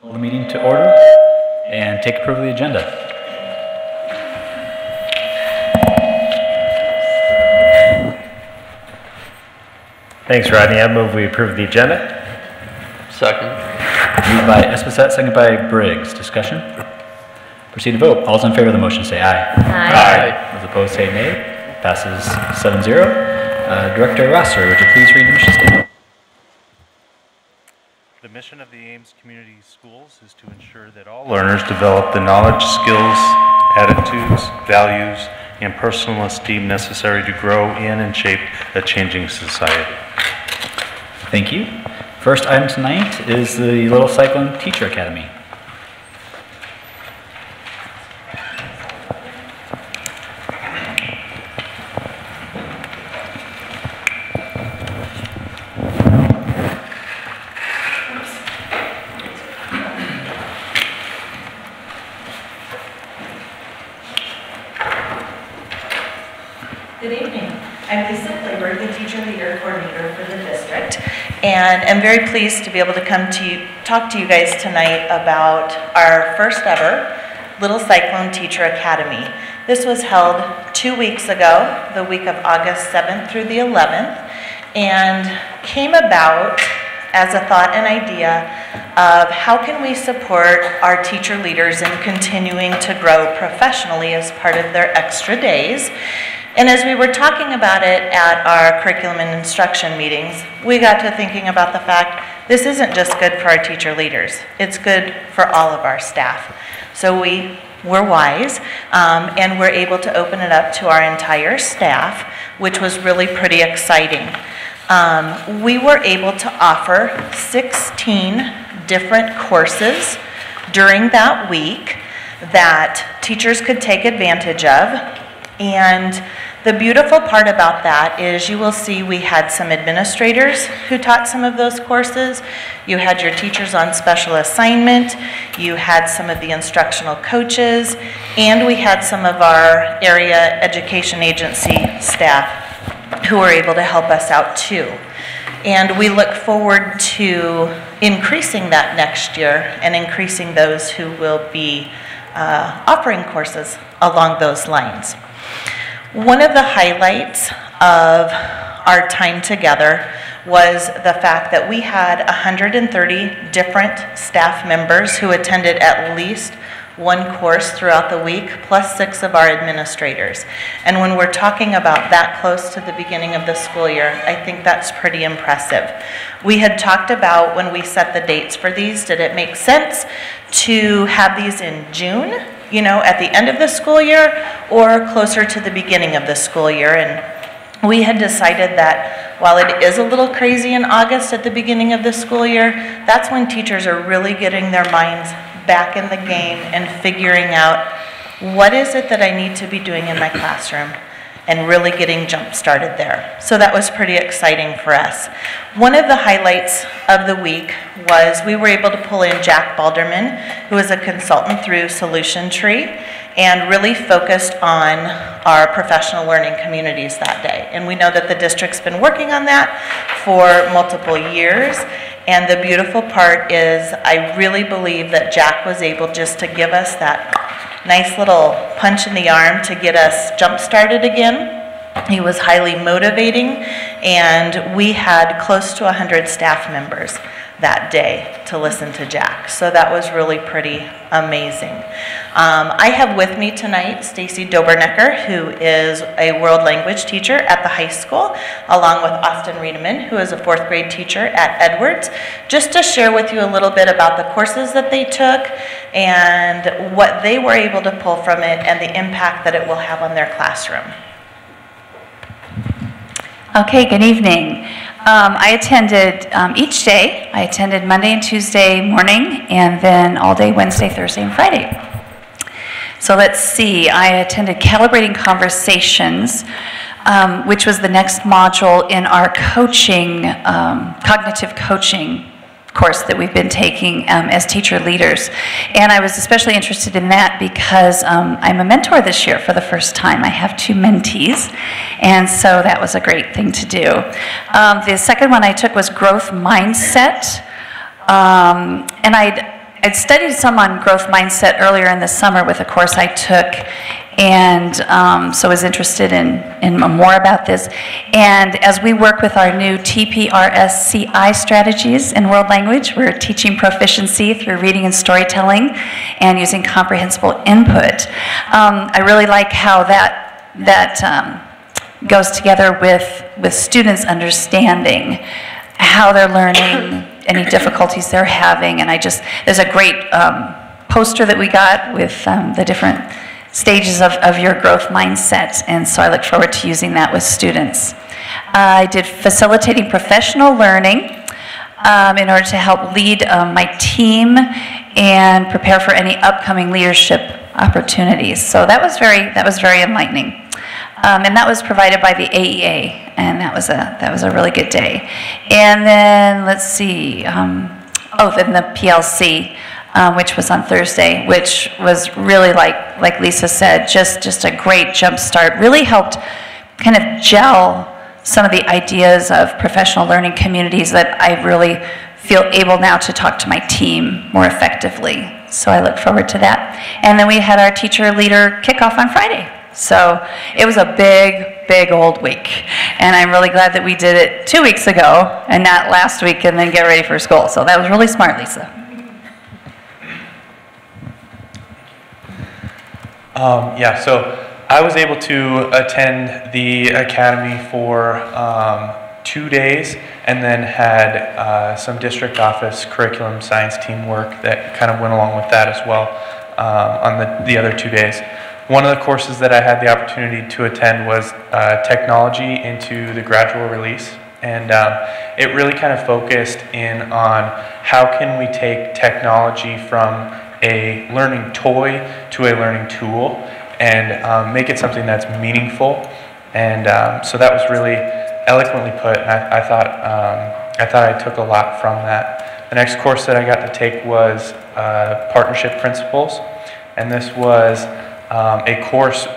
Call the meeting to order and take approval of the agenda. Thanks, Rodney. I move we approve the agenda. Second. Moved by Espesette, second by Briggs. Discussion? Proceed to vote. All those in favor of the motion say aye. Aye. Those opposed say nay. Passes 7-0. Director Rosser, would you please read the mission statement? The mission of the Ames Community Schools is to ensure that all learners develop the knowledge, skills, attitudes, values, and personal esteem necessary to grow in and shape a changing society. Thank you. First item tonight is the Little Cyclone Teacher Academy. Good evening. I'm Lisa Flavor, the Teacher Leader Coordinator for the district, and I'm very pleased to be able to come to talk to you guys tonight about our first ever Little Cyclone Teacher Academy. This was held 2 weeks ago, the week of August 7th through the 11th, and came about as a thought and idea of how can we support our teacher leaders in continuing to grow professionally as part of their extra days. And as we were talking about it at our curriculum and instruction meetings, we got to thinking about the fact this isn't just good for our teacher leaders, it's good for all of our staff. So we were wise and we're able to open it up to our entire staff, which was really pretty exciting. We were able to offer 16 different courses during that week that teachers could take advantage of. And the beautiful part about that is you will see we had some administrators who taught some of those courses. You had your teachers on special assignment. You had some of the instructional coaches. And we had some of our area education agency staff who were able to help us out too. And we look forward to increasing that next year and increasing those who will be offering courses along those lines. One of the highlights of our time together was the fact that we had 130 different staff members who attended at least one course throughout the week, plus 6 of our administrators. And when we're talking about that close to the beginning of the school year, I think that's pretty impressive. We had talked about when we set the dates for these, did it make sense to have these in June? You know, at the end of the school year or closer to the beginning of the school year. And we had decided that while it is a little crazy in August at the beginning of the school year, that's when teachers are really getting their minds back in the game and figuring out what is it that I need to be doing in my classroom and really getting jump started there. So that was pretty exciting for us. One of the highlights of the week was we were able to pull in Jack Balderman, who is a consultant through Solution Tree, and really focused on our professional learning communities that day. And we know that the district's been working on that for multiple years. And the beautiful part is I really believe that Jack was able just to give us that nice little punch in the arm to get us jump started again. He was highly motivating, and we had close to 100 staff members that day to listen to Jack. So that was really pretty amazing. I have with me tonight Stacy Dobernecker, who is a world language teacher at the high school, along with Austin Riedemann, who is a 4th grade teacher at Edwards, just to share with you a little bit about the courses that they took and what they were able to pull from it and the impact that it will have on their classroom. Okay, good evening. I attended each day. I attended Monday and Tuesday morning, and then all day Wednesday, Thursday, and Friday. So let's see, I attended Calibrating Conversations, which was the next module in our coaching, cognitive coaching course that we've been taking as teacher leaders. And I was especially interested in that because I'm a mentor this year for the first time. I have 2 mentees, and so that was a great thing to do. The second one I took was growth mindset, and I'd I'd studied some on growth mindset earlier in the summer with a course I took, and so I was interested in more about this. And as we work with our new TPRSCI strategies in world language, we're teaching proficiency through reading and storytelling and using comprehensible input. I really like how that goes together with students understanding how they're learning, any difficulties they're having, and there's a great poster that we got with the different stages of your growth mindset, and so I look forward to using that with students. I did facilitating professional learning in order to help lead my team and prepare for any upcoming leadership opportunities. So that was very enlightening. And that was provided by the AEA, and that was a really good day. And then let's see, then the PLC, which was on Thursday, which was really like Lisa said, just a great jump start. Really helped kind of gel some of the ideas of professional learning communities that I really feel able now to talk to my team more effectively. So I look forward to that. And then we had our teacher leader kickoff on Friday. So it was a big old week, and I'm really glad that we did it 2 weeks ago and not last week and then get ready for school. So that was really smart, Lisa. So I was able to attend the academy for 2 days, and then had some district office curriculum science team work that kind of went along with that as well on the other 2 days. One of the courses that I had the opportunity to attend was technology into the gradual release, and it really kind of focused in on how can we take technology from a learning toy to a learning tool and make it something that's meaningful. And so that was really eloquently put. I thought I took a lot from that. The next course that I got to take was Partnership Principles, and this was a course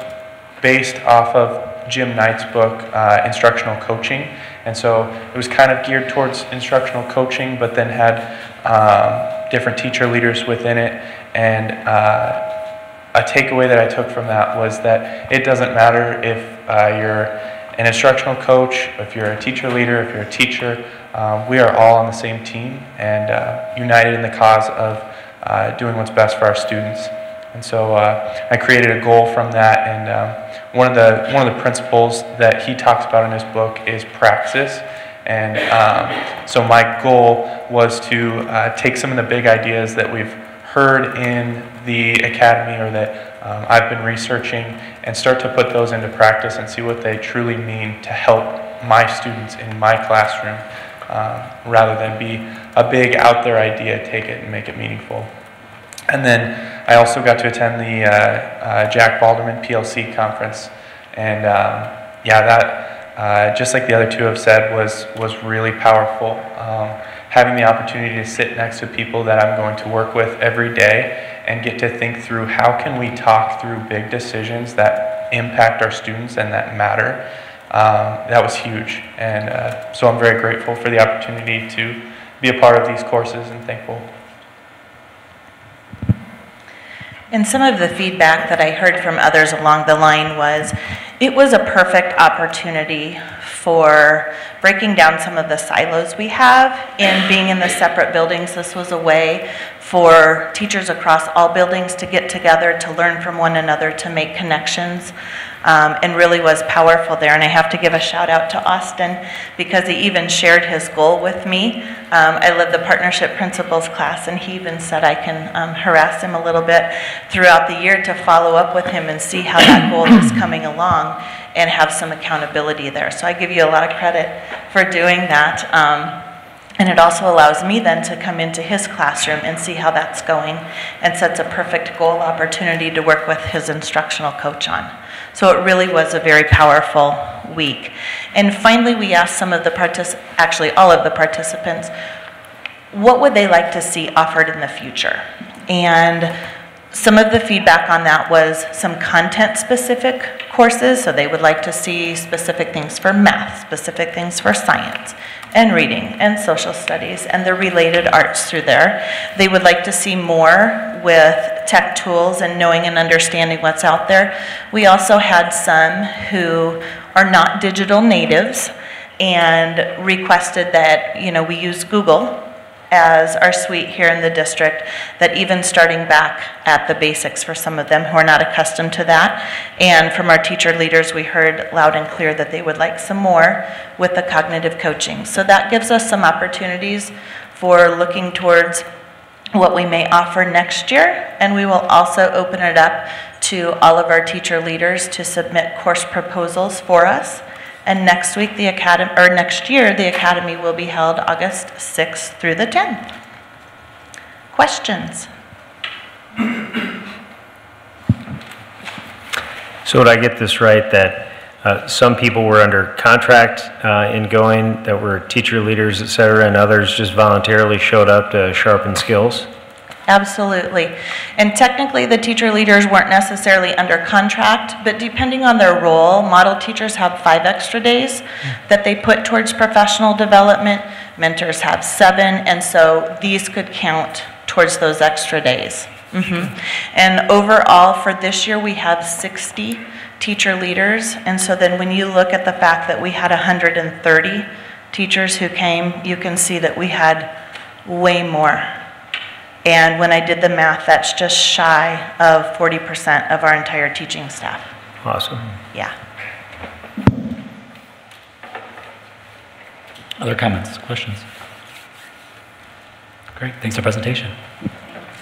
based off of Jim Knight's book, Instructional Coaching. And so it was kind of geared towards instructional coaching, but then had different teacher leaders within it. And a takeaway that I took from that was that it doesn't matter if you're an instructional coach, if you're a teacher leader, if you're a teacher, we are all on the same team and united in the cause of doing what's best for our students. And so I created a goal from that, and one of the principles that he talks about in his book is praxis. And so my goal was to take some of the big ideas that we've heard in the academy or that I've been researching and start to put those into practice and see what they truly mean to help my students in my classroom, rather than be a big out there idea, take it and make it meaningful. And then I also got to attend the Jack Balderman PLC conference, and that just like the other two have said was really powerful. Having the opportunity to sit next to people that I'm going to work with every day and get to think through how can we talk through big decisions that impact our students and that matter, that was huge. And so I'm very grateful for the opportunity to be a part of these courses and thankful. And some of the feedback that I heard from others along the line was, it was a perfect opportunity for breaking down some of the silos we have in being in the separate buildings. This was a way for teachers across all buildings to get together, to learn from one another, to make connections, and really was powerful there. And I have to give a shout out to Austin because he even shared his goal with me. I led the Partnership Principles class, and he even said I can harass him a little bit throughout the year to follow up with him and see how that goal is coming along and have some accountability there. So I give you a lot of credit for doing that. And it also allows me then to come into his classroom and see how that's going, and sets a perfect goal opportunity to work with his instructional coach on. So it really was a very powerful week. And finally, we asked some of the actually all of the participants, what would they like to see offered in the future? And some of the feedback on that was some content-specific courses, so they would like to see specific things for math, specific things for science, and reading and social studies and the related arts through there. They would like to see more with tech tools and knowing and understanding what's out there. We also had some who are not digital natives and requested that, you know, we use Google as our suite here in the district, that even starting back at the basics for some of them who are not accustomed to that. And from our teacher leaders, we heard loud and clear that they would like some more with the cognitive coaching. So that gives us some opportunities for looking towards what we may offer next year. And we will also open it up to all of our teacher leaders to submit course proposals for us. And next week, the academy, or next year, the academy will be held August 6th through the 10th. Questions? So would I get this right that some people were under contract in going, that were teacher leaders, et cetera, and others just voluntarily showed up to sharpen skills? Absolutely. And technically, the teacher leaders weren't necessarily under contract, but depending on their role, model teachers have 5 extra days that they put towards professional development. Mentors have 7, and so these could count towards those extra days. And overall, for this year, we have 60 teacher leaders, and so then when you look at the fact that we had 130 teachers who came, you can see that we had way more. And when I did the math, that's just shy of 40% of our entire teaching staff. Awesome. Yeah. Other comments, questions? Great, thanks for the presentation.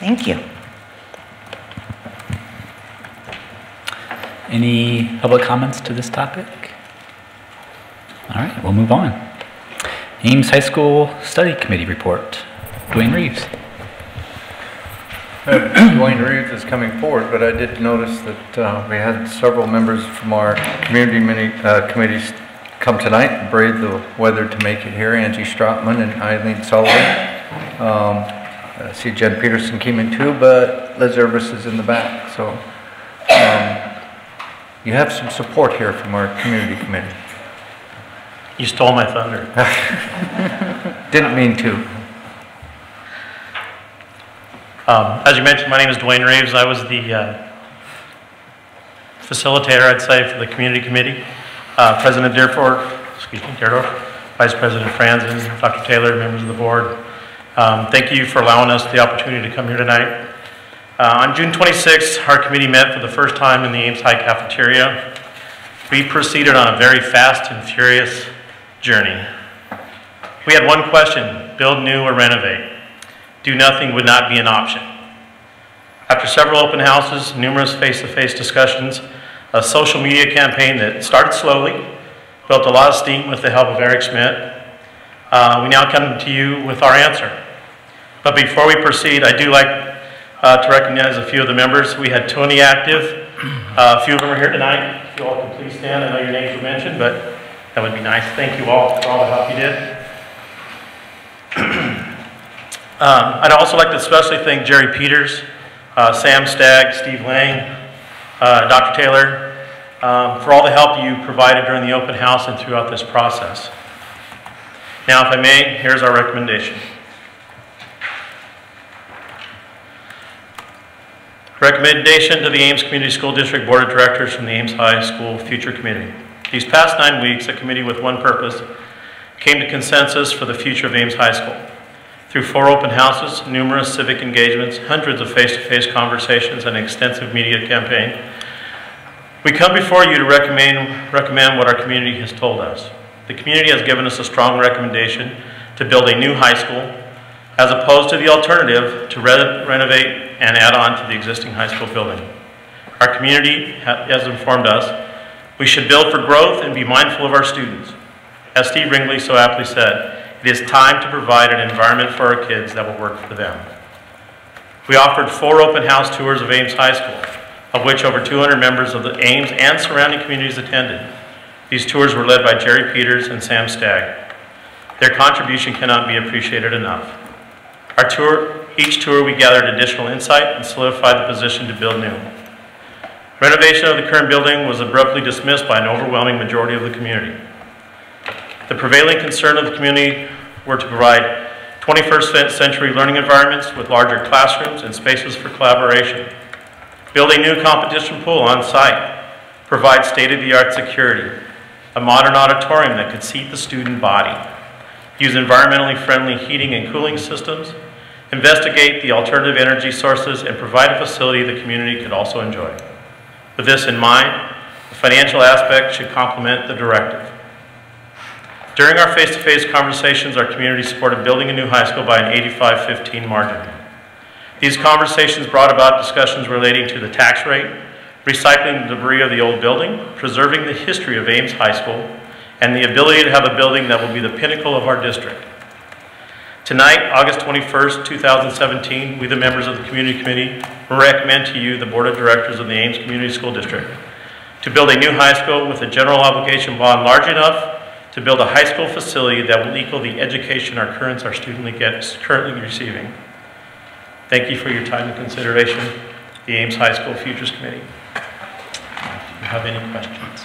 Thank you. Any public comments to this topic? All right, we'll move on. Ames High School Study Committee report. Dwayne Reeves. Dwayne Reeves is coming forward, but I did notice that we had several members from our community committees come tonight and brave the weather to make it here. Angie Strotman and Eileen Sullivan. I see Jen Peterson came in too, but Liz Urbis is in the back. So you have some support here from our community committee. You stole my thunder. Didn't mean to. As you mentioned, my name is Dwayne Reeves. I was the facilitator, I'd say, for the community committee. President Deerdorf, Vice President Franzen, Dr. Taylor, members of the board. Thank you for allowing us the opportunity to come here tonight. On June 26th, our committee met for the first time in the Ames High cafeteria. We proceeded on a very fast and furious journey. We had one question: build new or renovate. Do nothing would not be an option. After several open houses, numerous face-to-face discussions, a social media campaign that started slowly, built a lot of steam with the help of Eric Schmidt, we now come to you with our answer. But before we proceed, I do like to recognize a few of the members. We had Tony active. A few of them are here tonight. If you all can please stand. I know your names were mentioned, but that would be nice. Thank you all for all the help you did. I'd also like to especially thank Jerry Peters, Sam Stagg, Steve Lang, Dr. Taylor, for all the help you provided during the open house and throughout this process. Now, if I may, here's our recommendation. Recommendation to the Ames Community School District Board of Directors from the Ames High School Future Committee. These past 9 weeks, a committee with one purpose came to consensus for the future of Ames High School. Through 4 open houses, numerous civic engagements, hundreds of face-to-face conversations, and an extensive media campaign, we come before you to recommend what our community has told us. The community has given us a strong recommendation to build a new high school, as opposed to the alternative to renovate and add on to the existing high school building. Our community has informed us we should build for growth and be mindful of our students. As Steve Ringley so aptly said, it is time to provide an environment for our kids that will work for them. We offered 4 open house tours of Ames High School, of which over 200 members of the Ames and surrounding communities attended. These tours were led by Jerry Peters and Sam Stagg. Their contribution cannot be appreciated enough. Each tour we gathered additional insight and solidified the position to build new. Renovation of the current building was abruptly dismissed by an overwhelming majority of the community. The prevailing concern of the community were to provide 21st century learning environments with larger classrooms and spaces for collaboration. Build a new competition pool on site. Provide state-of-the-art security. A modern auditorium that could seat the student body. Use environmentally friendly heating and cooling systems. Investigate the alternative energy sources and provide a facility the community could also enjoy. With this in mind, the financial aspect should complement the directive. During our face-to-face conversations, our community supported building a new high school by an 85-15 margin. These conversations brought about discussions relating to the tax rate, recycling the debris of the old building, preserving the history of Ames High School, and the ability to have a building that will be the pinnacle of our district. Tonight, August 21st, 2017, we, the members of the Community Committee, recommend to you, the Board of Directors of the Ames Community School District, to build a new high school with a general obligation bond large enough to build a high school facility that will equal the education our currently receiving. Thank you for your time and consideration, the Ames High School Futures Committee. Do you have any questions?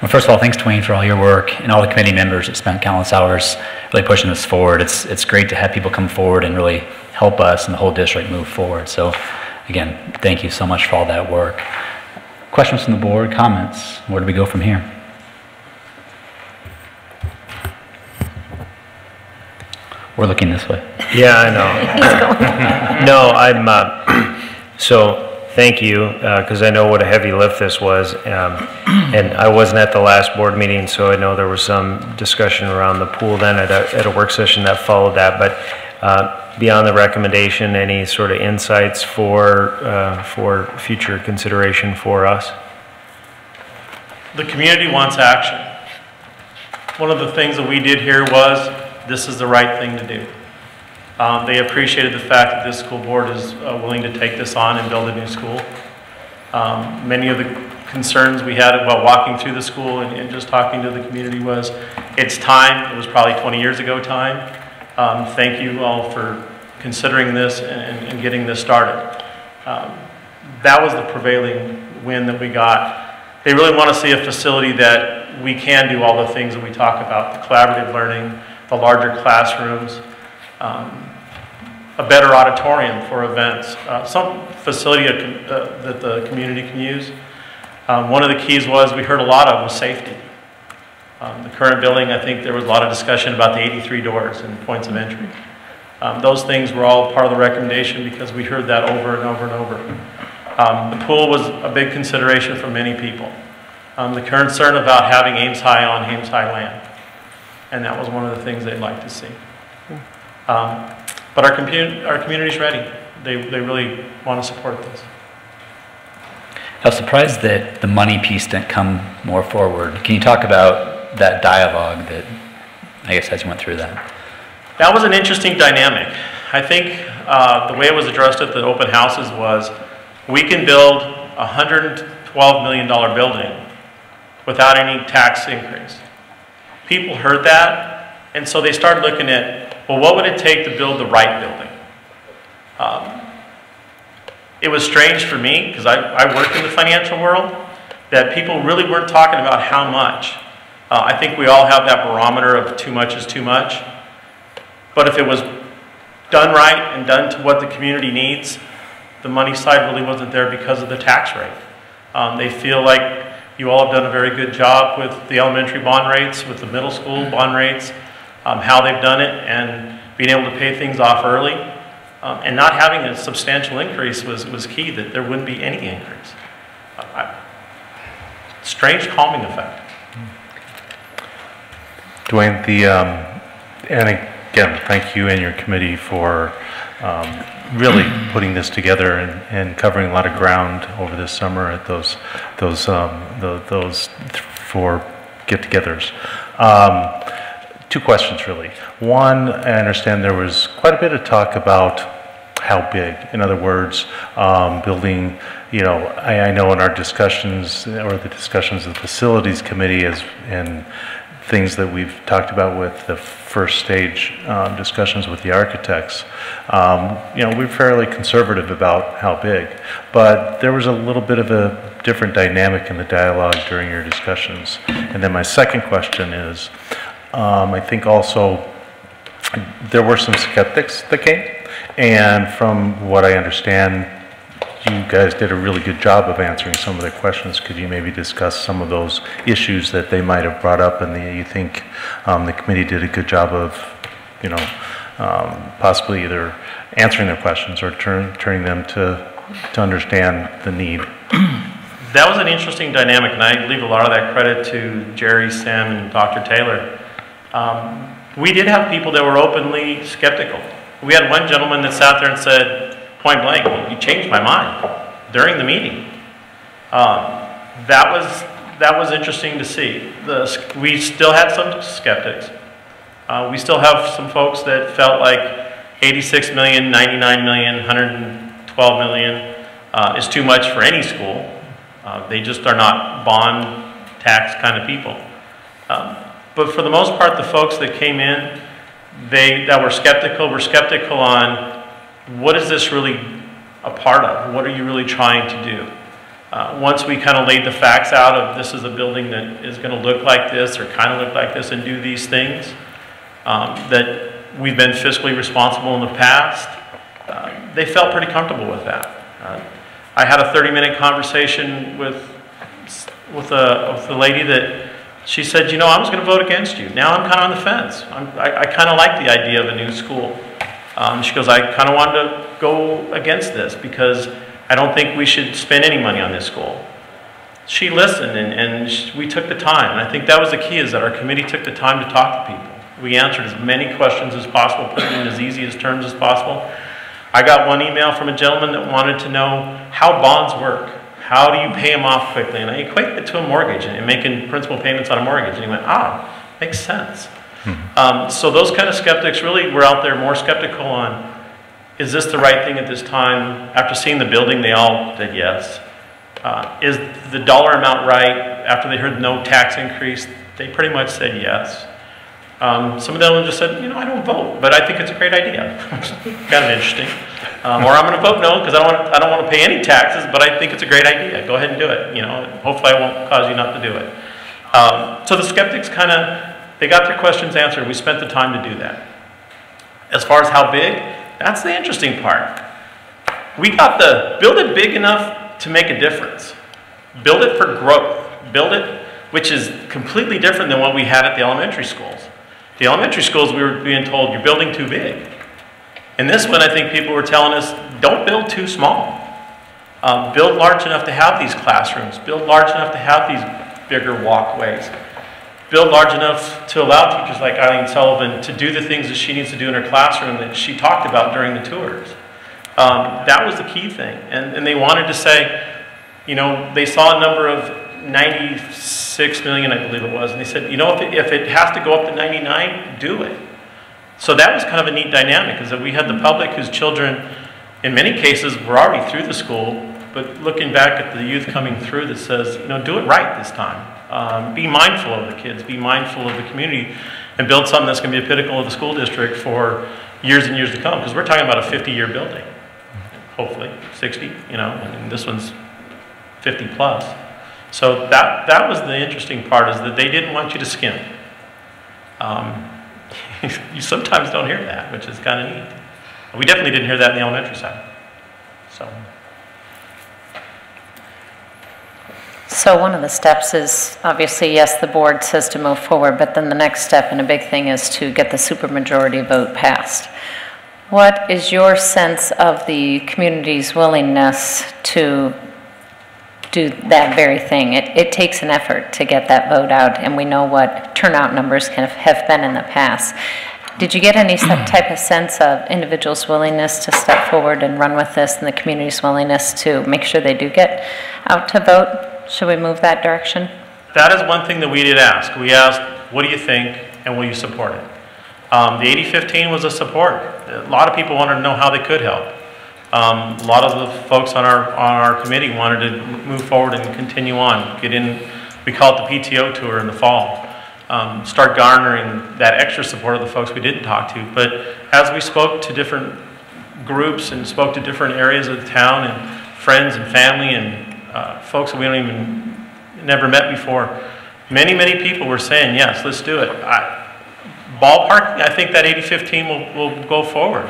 Well, first of all, thanks, Dwayne, for all your work and all the committee members that spent countless hours really pushing this forward. It's great to have people come forward and really help us and the whole district move forward. So, again, thank you so much for all that work. Questions from the board, comments? Where do we go from here? We're looking this way. Yeah, I know. No, I'm, so thank you, because I know what a heavy lift this was. And I wasn't at the last board meeting, so I know there was some discussion around the pool then at a work session that followed that. But beyond the recommendation, any sort of insights for future consideration for us? The community wants action. One of the things that we did here was, this is the right thing to do. They appreciated the fact that this school board is willing to take this on and build a new school. Many of the concerns we had about walking through the school and just talking to the community was, it's time. It was probably 20 years ago time. Thank you all for considering this and getting this started. That was the prevailing win that we got. They really want to see a facility that we can do all the things that we talk about, the collaborative learning, the larger classrooms, a better auditorium for events, some facility that the community can use. One of the keys was, we heard a lot of, was safety. The current building, I think there was a lot of discussion about the 83 doors and points of entry. Those things were all part of the recommendation because we heard that over and over and over. The pool was a big consideration for many people. The concern about having Ames High on Ames High land. And that was one of the things they'd like to see. But our community's ready. They really want to support this. I was surprised that the money piece didn't come more forward. Can you talk about that dialogue that, I guess, as you went through that? That was an interesting dynamic. I think the way it was addressed at the open houses was, we can build a $112 million building without any tax increase. People heard that, and so they started looking at, well, what would it take to build the right building? It was strange for me, because I work in the financial world, that people really weren't talking about how much. I think we all have that barometer of too much is too much. But if it was done right and done to what the community needs, the money side really wasn't there because of the tax rate. They feel like you all have done a very good job with the elementary bond rates, with the middle school bond rates, how they've done it, and being able to pay things off early. And not having a substantial increase was key, that there wouldn't be any increase. Strange calming effect. Dwayne, and again, thank you and your committee for really putting this together and covering a lot of ground over this summer at those 4 get-togethers. 2 questions, really. One, I understand there was quite a bit of talk about how big. In other words, building, I know in our discussions, or the discussions of the facilities committee and things that we've talked about with the first stage discussions with the architects, we're fairly conservative about how big, but there was a little bit of a different dynamic in the dialogue during your discussions. And then my second question is, I think also there were some skeptics that came, and from what I understand, you guys did a really good job of answering some of their questions. Could you maybe discuss some of those issues that they might have brought up and that you think the committee did a good job of, you know, possibly either answering their questions or turning them to understand the need? That was an interesting dynamic, and I leave a lot of that credit to Jerry, Sam, and Dr. Taylor. We did have people that were openly skeptical. We had one gentleman that sat there and said, point blank, you changed my mind during the meeting. That was interesting to see. We still had some skeptics. We still have some folks that felt like 86 million, 99 million, 112 million is too much for any school. They just are not bond tax kind of people. But for the most part, the folks that came in, that were skeptical on what is this really a part of? What are you really trying to do? Once we kind of laid the facts out of this is a building that is going to look like this or kind of look like this and do these things, that we've been fiscally responsible in the past, they felt pretty comfortable with that. I had a 30-minute conversation with the lady that she said, you know, I was going to vote against you. Now I'm kind of on the fence. I kind of like the idea of a new school. She goes, I kind of wanted to go against this because I don't think we should spend any money on this school. She listened and we took the time. And I think that was the key, is that our committee took the time to talk to people. We answered as many questions as possible, put it in as easy as terms as possible. I got one email from a gentleman that wanted to know how bonds work. How do you pay them off quickly? And I equated it to a mortgage and making principal payments on a mortgage. And he went, makes sense. So those kind of skeptics really were out there more skeptical on, is this the right thing at this time? After seeing the building, they all said yes. Is the dollar amount right? After they heard no tax increase, they pretty much said yes. Some of them just said, you know, I don't vote, but I think it's a great idea. Kind of interesting. Or I'm going to vote no because I don't want to pay any taxes, but I think it's a great idea. Go ahead and do it. You know, hopefully I won't cause you not to do it. So the skeptics kind of, they got their questions answered. We spent the time to do that. As far as how big, that's the interesting part. We got build it big enough to make a difference. Build it for growth. Build it, which is completely different than what we had at the elementary schools. The elementary schools, we were being told, you're building too big. And this one, I think people were telling us, don't build too small. Build large enough to have these classrooms. Build large enough to have these bigger walkways. Build large enough to allow teachers like Eileen Sullivan to do the things that she needs to do in her classroom that she talked about during the tours. That was the key thing. And they wanted to say, you know, they saw a number of 96 million, I believe it was, and they said, you know, if it has to go up to 99, do it. So that was kind of a neat dynamic, is that we had the public whose children, in many cases, were already through the school, but looking back at the youth coming through that says, you know, do it right this time. Be mindful of the kids, be mindful of the community, and build something that's going to be a pinnacle of the school district for years and years to come, because we're talking about a 50-year building, hopefully, 60, you know, and this one's 50 plus. So that was the interesting part, is that they didn't want you to skim. You sometimes don't hear that, which is kind of neat. We definitely didn't hear that in the elementary side. So one of the steps is, obviously, yes, the board says to move forward, but then the next step and a big thing is to get the supermajority vote passed. What is your sense of the community's willingness to do that very thing? It takes an effort to get that vote out, and we know what turnout numbers have been in the past. Did you get any type of sense of individuals' willingness to step forward and run with this, and the community's willingness to make sure they do get out to vote? Should we move that direction? That is one thing that we did ask. We asked, what do you think, and will you support it? The 80-15 was a support. A lot of people wanted to know how they could help. A lot of the folks on our committee wanted to move forward and continue on, get in, we call it the PTO tour in the fall, start garnering that extra support of the folks we didn't talk to. But as we spoke to different groups and spoke to different areas of the town and friends and family and folks that we never met before, many people were saying, yes, let's do it. ballparking, I think that 80-15 will go forward.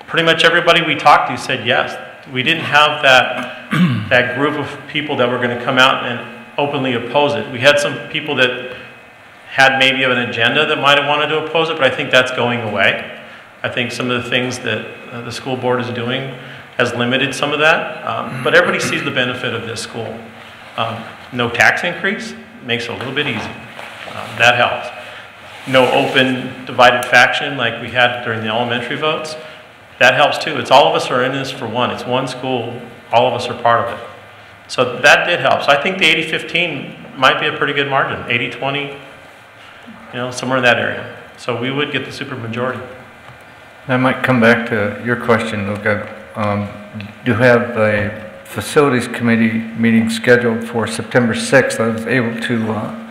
Pretty much everybody we talked to said yes. We didn't have that, that group of people that were going to come out and openly oppose it. We had some people that had maybe an agenda that might have wanted to oppose it, but I think that's going away. I think some of the things that the school board is doing has limited some of that, but everybody sees the benefit of this school. No tax increase makes it a little bit easier. That helps. No open divided faction like we had during the elementary votes. That helps too. It's all of us are in this for one. It's one school. All of us are part of it. So that did help. So I think the 80-15 might be a pretty good margin. 80-20, you know, somewhere in that area. So we would get the supermajority. I might come back to your question, Luke. I do have a facilities committee meeting scheduled for September 6th. I was able to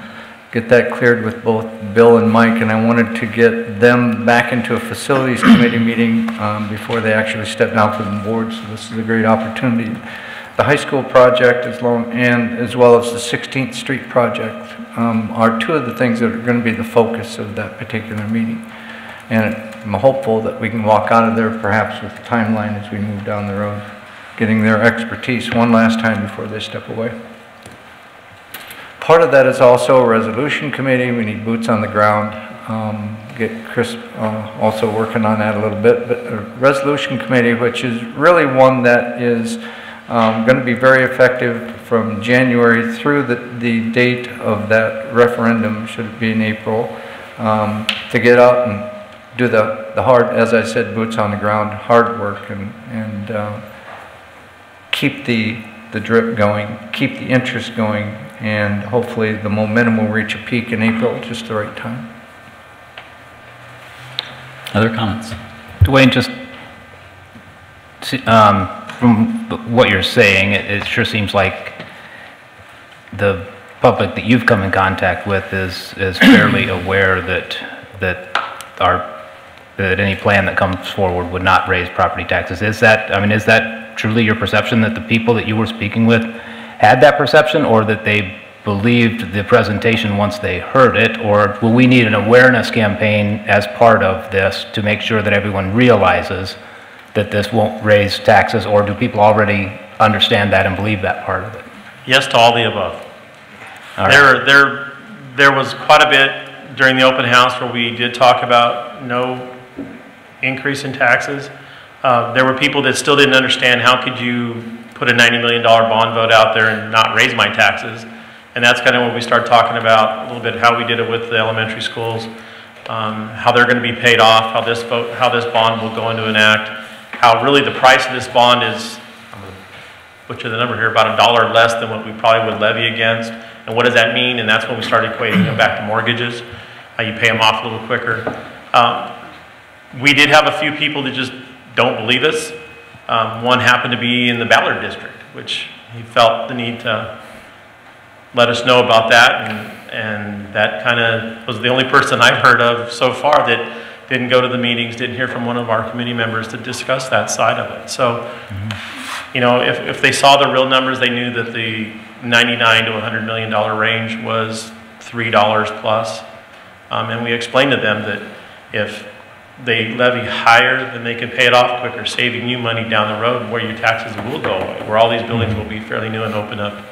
get that cleared with both Bill and Mike, and I wanted to get them back into a facilities committee meeting before they actually step down from the board, so this is a great opportunity. The high school project as well as the 16th Street project are two of the things that are going to be the focus of that particular meeting. And I'm hopeful that we can walk out of there perhaps with a timeline as we move down the road, getting their expertise one last time before they step away. Part of that is also a resolution committee. We need boots on the ground. Get Chris also working on that a little bit. But a resolution committee, which is really one that is going to be very effective from January through the date of that referendum, should it be in April, to get out and do the hard, as I said, boots on the ground, hard work, and keep the drip going, keep the interest going, and hopefully the momentum will reach a peak in April at just the right time. Other comments? Dwayne, just from what you're saying, it sure seems like the public that you've come in contact with is fairly aware that any plan that comes forward would not raise property taxes. Is that truly your perception, that the people that you were speaking with had that perception, or that they believed the presentation once they heard it? Or will we need an awareness campaign as part of this to make sure that everyone realizes that this won't raise taxes, or do people already understand that and believe that part of it? Yes to all the above. All right. There was quite a bit during the open house where we did talk about no increase in taxes. There were people that still didn't understand, how could you put a $90 million bond vote out there and not raise my taxes? And that's kind of what we started talking about a little bit, how we did it with the elementary schools, how they're going to be paid off, how this bond will go into an act, how really the price of this bond is, I'm going to butcher the number here, about $1 less than what we probably would levy against. And what does that mean? And that's when we started equating them back to mortgages, how you pay them off a little quicker. We did have a few people that just don't believe us. One happened to be in the Ballard district, which he felt the need to let us know about that, and that kind of was the only person I've heard of so far that didn't go to the meetings, didn't hear from one of our committee members to discuss that side of it. So, you know, if they saw the real numbers, they knew that the $99 to $100 million range was $3 plus. And we explained to them that if they levy higher, then they can pay it off quicker, saving you money down the road where your taxes will go away, where all these buildings will be fairly new and open up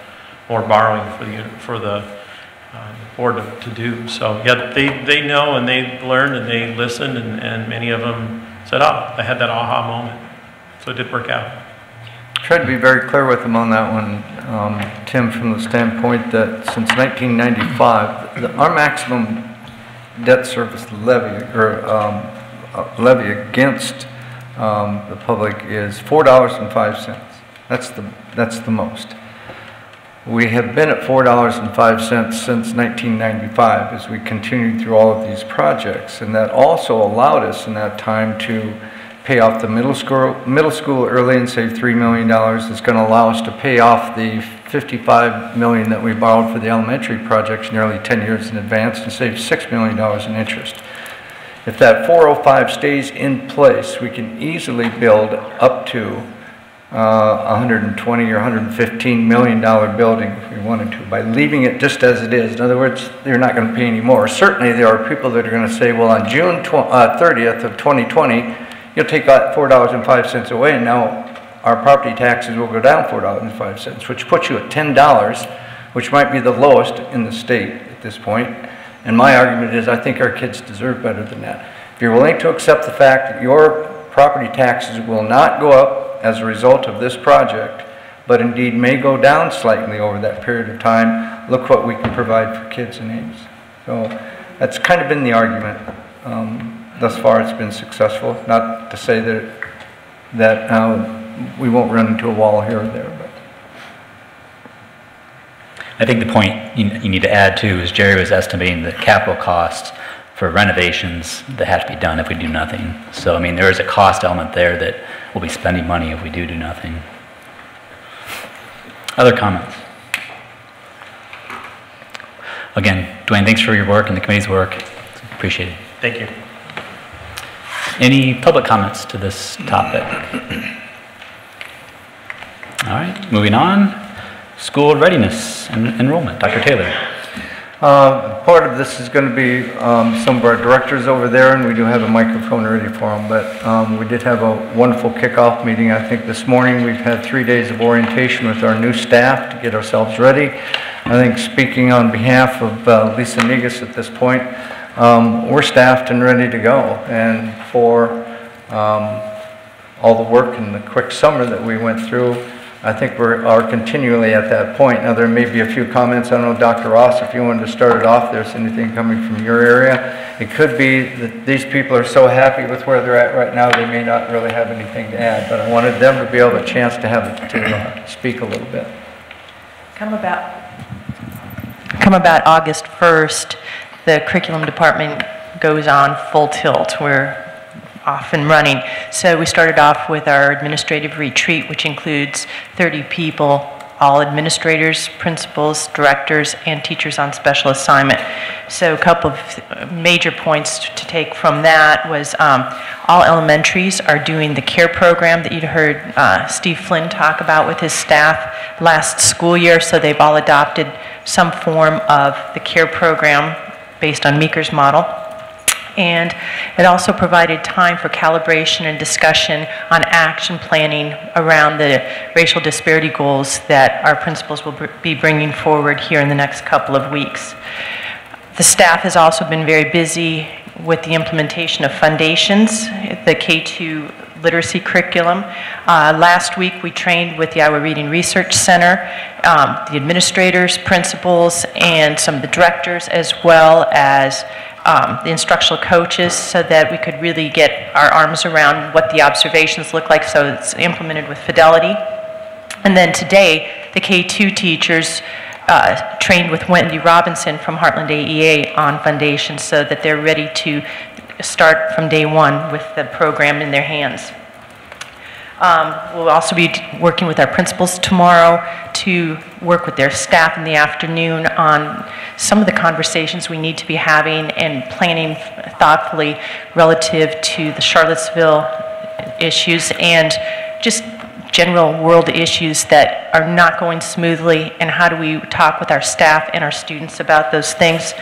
more borrowing for the board to do. So yeah, they know, and they learned, and they listened, and many of them said, oh, I had that aha moment. So it did work out. Tried to be very clear with them on that one, Tim, from the standpoint that since 1995, our maximum debt service levy, or levy against the public, is $4.05. That's the most. We have been at $4.05 since 1995 as we continued through all of these projects, and that also allowed us in that time to pay off the middle school early and save $3 million. It's going to allow us to pay off the $55 million that we borrowed for the elementary projects nearly 10 years in advance and save $6 million in interest. If that 405 stays in place, we can easily build up to $120 or $115 million building if we wanted to, by leaving it just as it is. In other words, you're not going to pay any more. Certainly there are people that are going to say, well, on June 30th of 2020, you'll take that $4.05 away, and now our property taxes will go down $4.05, which puts you at $10, which might be the lowest in the state at this point. And my argument is I think our kids deserve better than that. If you're willing to accept the fact that your property taxes will not go up as a result of this project, but indeed may go down slightly over that period of time, look what we can provide for kids in Ames. So that's kind of been the argument. Thus far it's been successful. Not to say that we won't run into a wall here or there. But I think the point you need to add too is Jerry was estimating the capital costs for renovations that have to be done if we do nothing. So I mean there is a cost element there that we'll be spending money if we do nothing. Other comments? Again, Dwayne, thanks for your work and the committee's work. Appreciate it. Thank you. Any public comments to this topic? All right, moving on. School readiness and enrollment. Dr. Taylor. Part of this is going to be some of our directors over there, and we do have a microphone ready for them, but we did have a wonderful kickoff meeting. I think this morning we've had 3 days of orientation with our new staff to get ourselves ready. I think speaking on behalf of Lisa Negus at this point, we're staffed and ready to go. And for all the work and the quick summer that we went through, I think we are continually at that point. Now there may be a few comments. I don't know, Dr. Ross, if you wanted to start it off, there's anything coming from your area. It could be that these people are so happy with where they're at right now, they may not really have anything to add, but I wanted them to be able a chance to have to speak a little bit. Come about August 1st, the curriculum department goes on full tilt. We're off and running. So we started off with our administrative retreat, which includes 30 people, all administrators, principals, directors, and teachers on special assignment. So a couple of major points to take from that was all elementaries are doing the CARE program that you'd heard Steve Flynn talk about with his staff last school year. So they've all adopted some form of the CARE program based on Meeker's model. And it also provided time for calibration and discussion on action planning around the racial disparity goals that our principals will be bringing forward here in the next couple of weeks. The staff has also been very busy with the implementation of foundations, the K-2 literacy curriculum. Last week we trained with the Iowa Reading Research Center, the administrators, principals, and some of the directors, as well as the instructional coaches, so that we could really get our arms around what the observations look like, so it's implemented with fidelity. And then today, the K-2 teachers trained with Wendy Robinson from Heartland AEA on foundations, so that they're ready to start from day one with the program in their hands. We'll also be working with our principals tomorrow to work with their staff in the afternoon on some of the conversations we need to be having and planning thoughtfully relative to the Charlottesville issues and just general world issues that are not going smoothly, and how do we talk with our staff and our students about those things.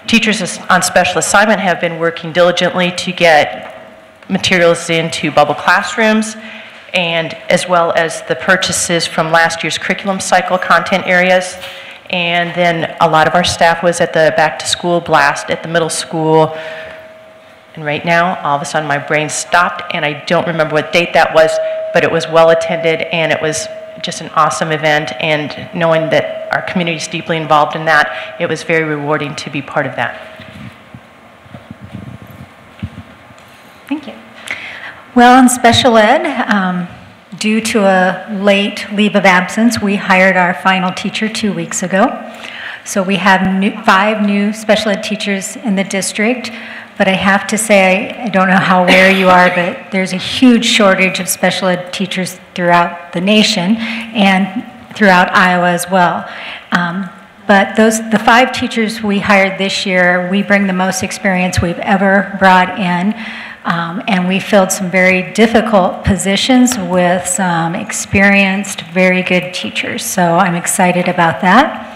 Teachers on special assignment have been working diligently to get materials into bubble classrooms, and as well as the purchases from last year's curriculum cycle content areas. And then a lot of our staff was at the back to school blast at the middle school. And right now, all of a sudden my brain stopped and I don't remember what date that was, but it was well attended and it was just an awesome event. And knowing that our community is deeply involved in that, it was very rewarding to be part of that. Thank you. Well, in special ed, due to a late leave of absence, we hired our final teacher 2 weeks ago. So we have 5 new special ed teachers in the district, but I have to say, I don't know how aware you are, but there's a huge shortage of special ed teachers throughout the nation and throughout Iowa as well. But the 5 teachers we hired this year, we bring the most experience we've ever brought in. And we filled some very difficult positions with some experienced, very good teachers. So I'm excited about that.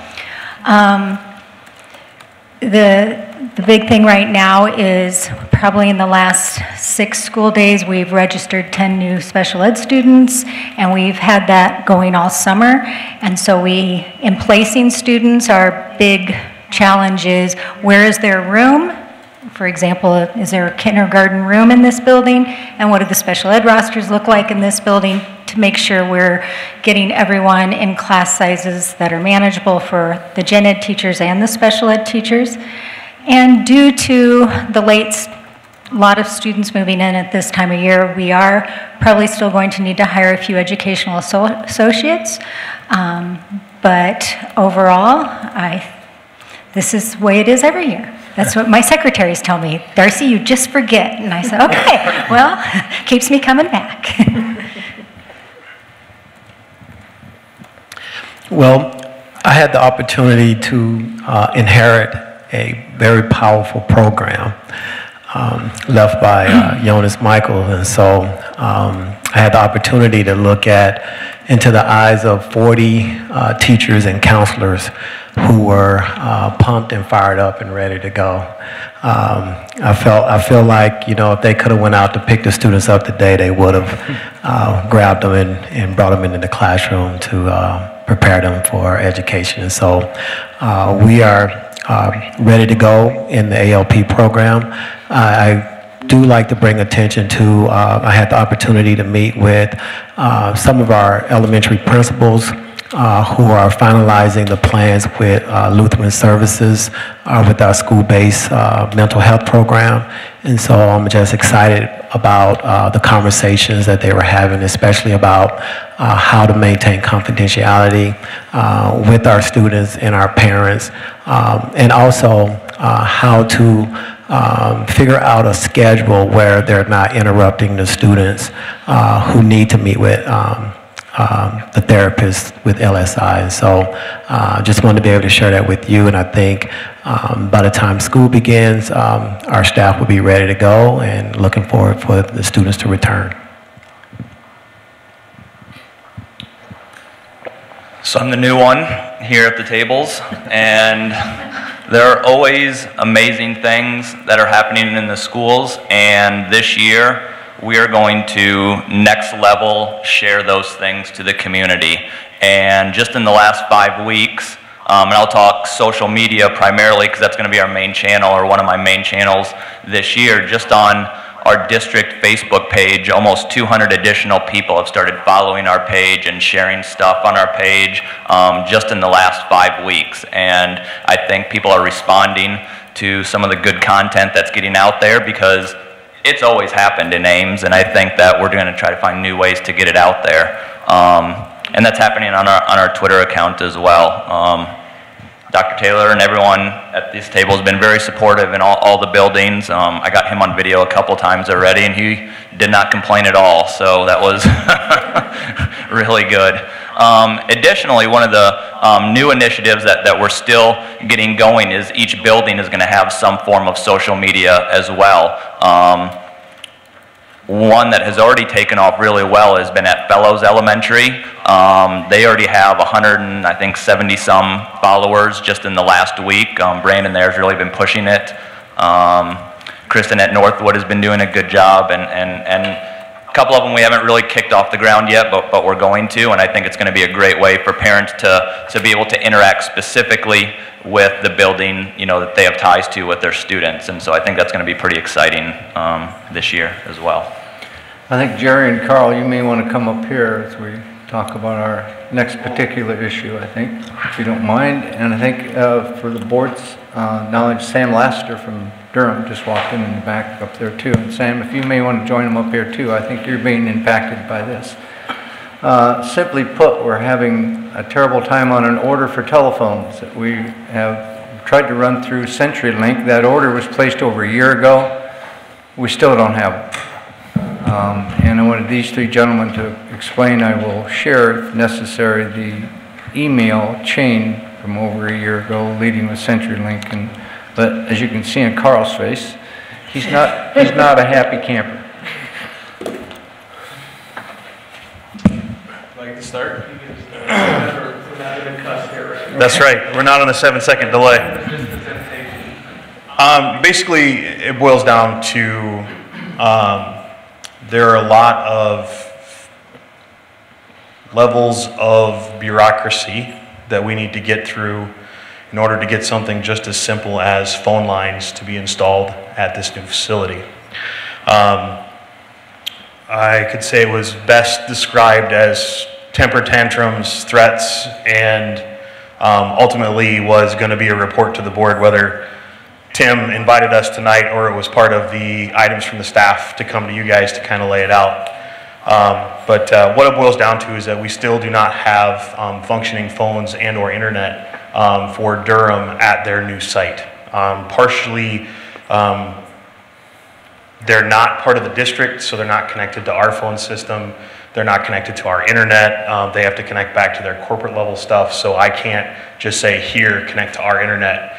The big thing right now is probably in the last 6 school days, we've registered 10 new special ed students, and we've had that going all summer. And so in placing students, our big challenge is, where is their room? For example, is there a kindergarten room in this building? And what do the special ed rosters look like in this building, to make sure we're getting everyone in class sizes that are manageable for the gen ed teachers and the special ed teachers. And due to the lot of students moving in at this time of year, we are probably still going to need to hire a few educational associates. But overall, this is the way it is every year. That's what my secretaries tell me. Darcy, you just forget. And I said, okay, well, keeps me coming back. Well, I had the opportunity to inherit a very powerful program left by Jonas Michael, and so I had the opportunity to look into the eyes of 40 teachers and counselors who were pumped and fired up and ready to go. I feel like, you know, if they could have went out to pick the students up today, they would have grabbed them and brought them into the classroom to prepare them for education. And so we are ready to go in the ALP program. I do like to bring attention to, I had the opportunity to meet with some of our elementary principals who are finalizing the plans with Lutheran Services with our school-based mental health program. And so I'm just excited about the conversations that they were having, especially about how to maintain confidentiality with our students and our parents, and also how to figure out a schedule where they're not interrupting the students who need to meet with the therapist with LSI. And so just wanted to be able to share that with you, and I think by the time school begins, our staff will be ready to go and looking forward for the students to return. So I'm the new one here at the tables, and there are always amazing things that are happening in the schools, and this year we are going to next level share those things to the community. And just in the last 5 weeks, and I'll talk social media primarily because that's going to be our main channel, or one of my main channels this year, just on our district Facebook page, almost 200 additional people have started following our page and sharing stuff on our page just in the last 5 weeks. And I think people are responding to some of the good content that's getting out there, because it's always happened in Ames, and I think that we're going to try to find new ways to get it out there. And that's happening on our Twitter account as well. Dr. Taylor and everyone at this table has been very supportive in all the buildings. I got him on video a couple times already, and he did not complain at all, so that was really good. Additionally, one of the new initiatives that we're still getting going is each building is going to have some form of social media as well. One that has already taken off really well has been at Fellows Elementary. They already have 170 some followers just in the last week. Brandon there has really been pushing it. Kristen at Northwood has been doing a good job, and a couple of them we haven't really kicked off the ground yet, but we're going to, and I think it's going to be a great way for parents to be able to interact specifically with the building, you know, that they have ties to with their students. And so I think that's going to be pretty exciting this year as well. I think Jerry and Carl, you may want to come up here as we talk about our next particular issue, I think, if you don't mind. And I think for the board's knowledge, Sam Laster from Durham just walked in the back up there too. And Sam, if you may want to join them up here too, I think you're being impacted by this. Simply put, we're having a terrible time on an order for telephones that we have tried to run through CenturyLink. That order was placed over a year ago. We still don't have it. And I wanted these three gentlemen to explain. I will share, if necessary, the email chain from over a year ago leading with CenturyLink. But as you can see in Carl's face, He's not a happy camper. Like to start? That's right. We're not on a 7-second delay. Basically, it boils down to there are a lot of levels of bureaucracy that we need to get through in order to get something just as simple as phone lines to be installed at this new facility. I could say it was best described as temper tantrums, threats, and ultimately was going to be a report to the board whether Tim invited us tonight or it was part of the items from the staff to come to you guys to kind of lay it out. But what it boils down to is that we still do not have functioning phones and or internet for Durham at their new site. Partially, they're not part of the district, so they're not connected to our phone system. They're not connected to our internet. They have to connect back to their corporate level stuff, so I can't just say, here, connect to our internet.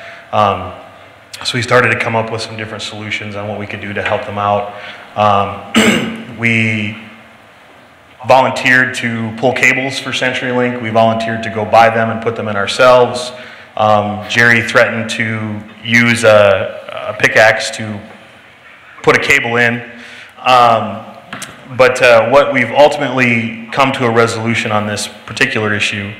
So we started to come up with some different solutions on what we could do to help them out. We volunteered to pull cables for CenturyLink. We volunteered to go buy them and put them in ourselves. Jerry threatened to use a pickaxe to put a cable in. But what we've ultimately come to a resolution on this particular issue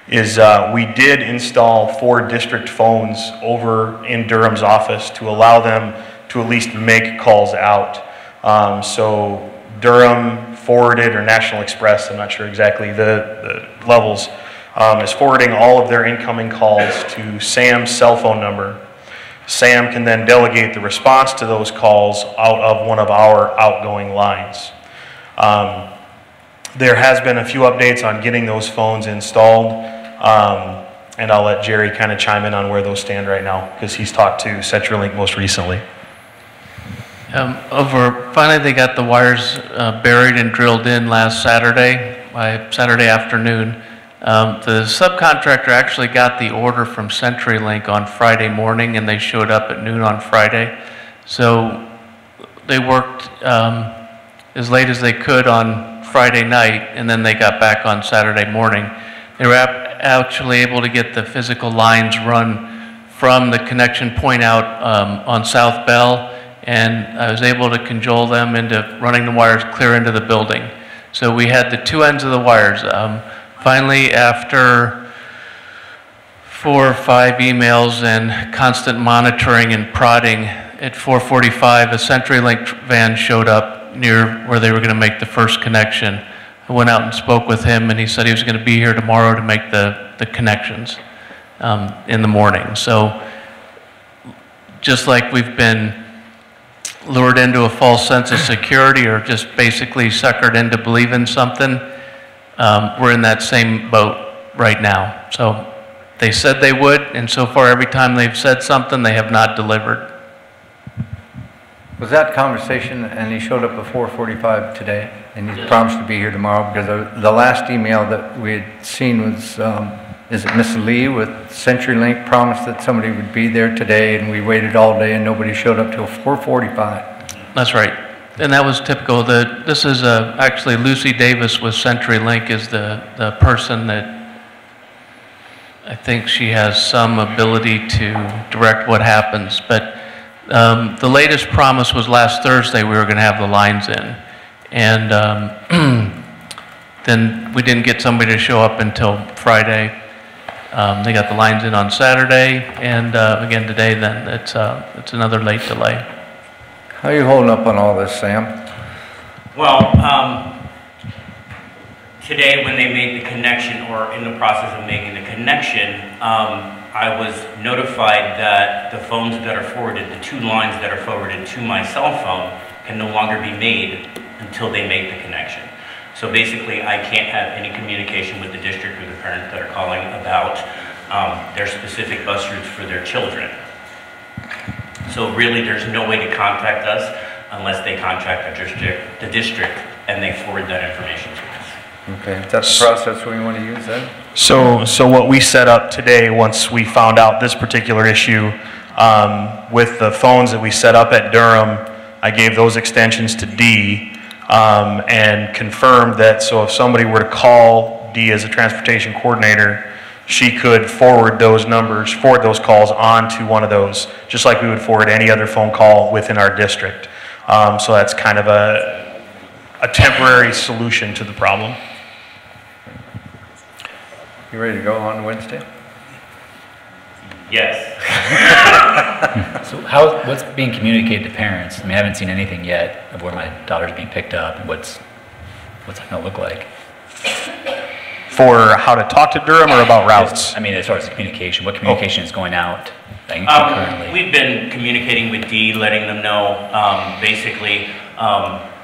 is we did install 4 district phones over in Durham's office to allow them to at least make calls out. So Durham forwarded, or National Express, I'm not sure exactly the levels, is forwarding all of their incoming calls to Sam's cell phone number. Sam can then delegate the response to those calls out of one of our outgoing lines. There has been a few updates on getting those phones installed, and I'll let Jerry kind of chime in on where those stand right now, because he's talked to CenturyLink most recently. Finally they got the wires buried and drilled in last Saturday, by Saturday afternoon. The subcontractor actually got the order from CenturyLink on Friday morning, and they showed up at noon on Friday. So they worked as late as they could on Friday night, and then they got back on Saturday morning. They were actually able to get the physical lines run from the connection point out on South Bell, and I was able to cajole them into running the wires clear into the building. So we had the 2 ends of the wires. Finally, after 4 or 5 emails and constant monitoring and prodding, at 4:45, a CenturyLink van showed up near where they were going to make the first connection. I went out and spoke with him, and he said he was going to be here tomorrow to make the connections in the morning. So just like we've been lured into a false sense of security or just basically suckered into believing something, we're in that same boat right now. So they said they would, and so far every time they've said something, they have not delivered. Was that conversation, and he showed up at 4:45 today, and he promised to be here tomorrow? Because the last email that we had seen was, is it Miss Lee with CenturyLink promised that somebody would be there today, and we waited all day and nobody showed up till 4:45. That's right. And that was typical. This is actually Lucy Davis with CenturyLink is the person that I think she has some ability to direct what happens. But the latest promise was last Thursday we were going to have the lines in. And then we didn't get somebody to show up until Friday. They got the lines in on Saturday, and again today then it's another late delay. How are you holding up on all this, Sam? Well, today when they made the connection, or in the process of making the connection, I was notified that the phones that are forwarded, the 2 lines that are forwarded to my cell phone, can no longer be made until they make the connection. So basically, I can't have any communication with the district or the parents that are calling about their specific bus routes for their children. So really, there's no way to contact us unless they contact the district and they forward that information to us. Okay, that's the process we want to use then? So what we set up today, once we found out this particular issue, With the phones that we set up at Durham, I gave those extensions to D and confirmed that so if somebody were to call D as a transportation coordinator, she could forward those numbers, forward those calls on to one of those, just like we would forward any other phone call within our district. So that's kind of a temporary solution to the problem. You ready to go on Wednesday? Yes. So what's being communicated to parents? I mean, I haven't seen anything yet of where my daughter's being picked up and what's that going to look like? For how to talk to Durham or about routes? I mean, as far as the communication, what communication is going out currently? We've been communicating with D, letting them know basically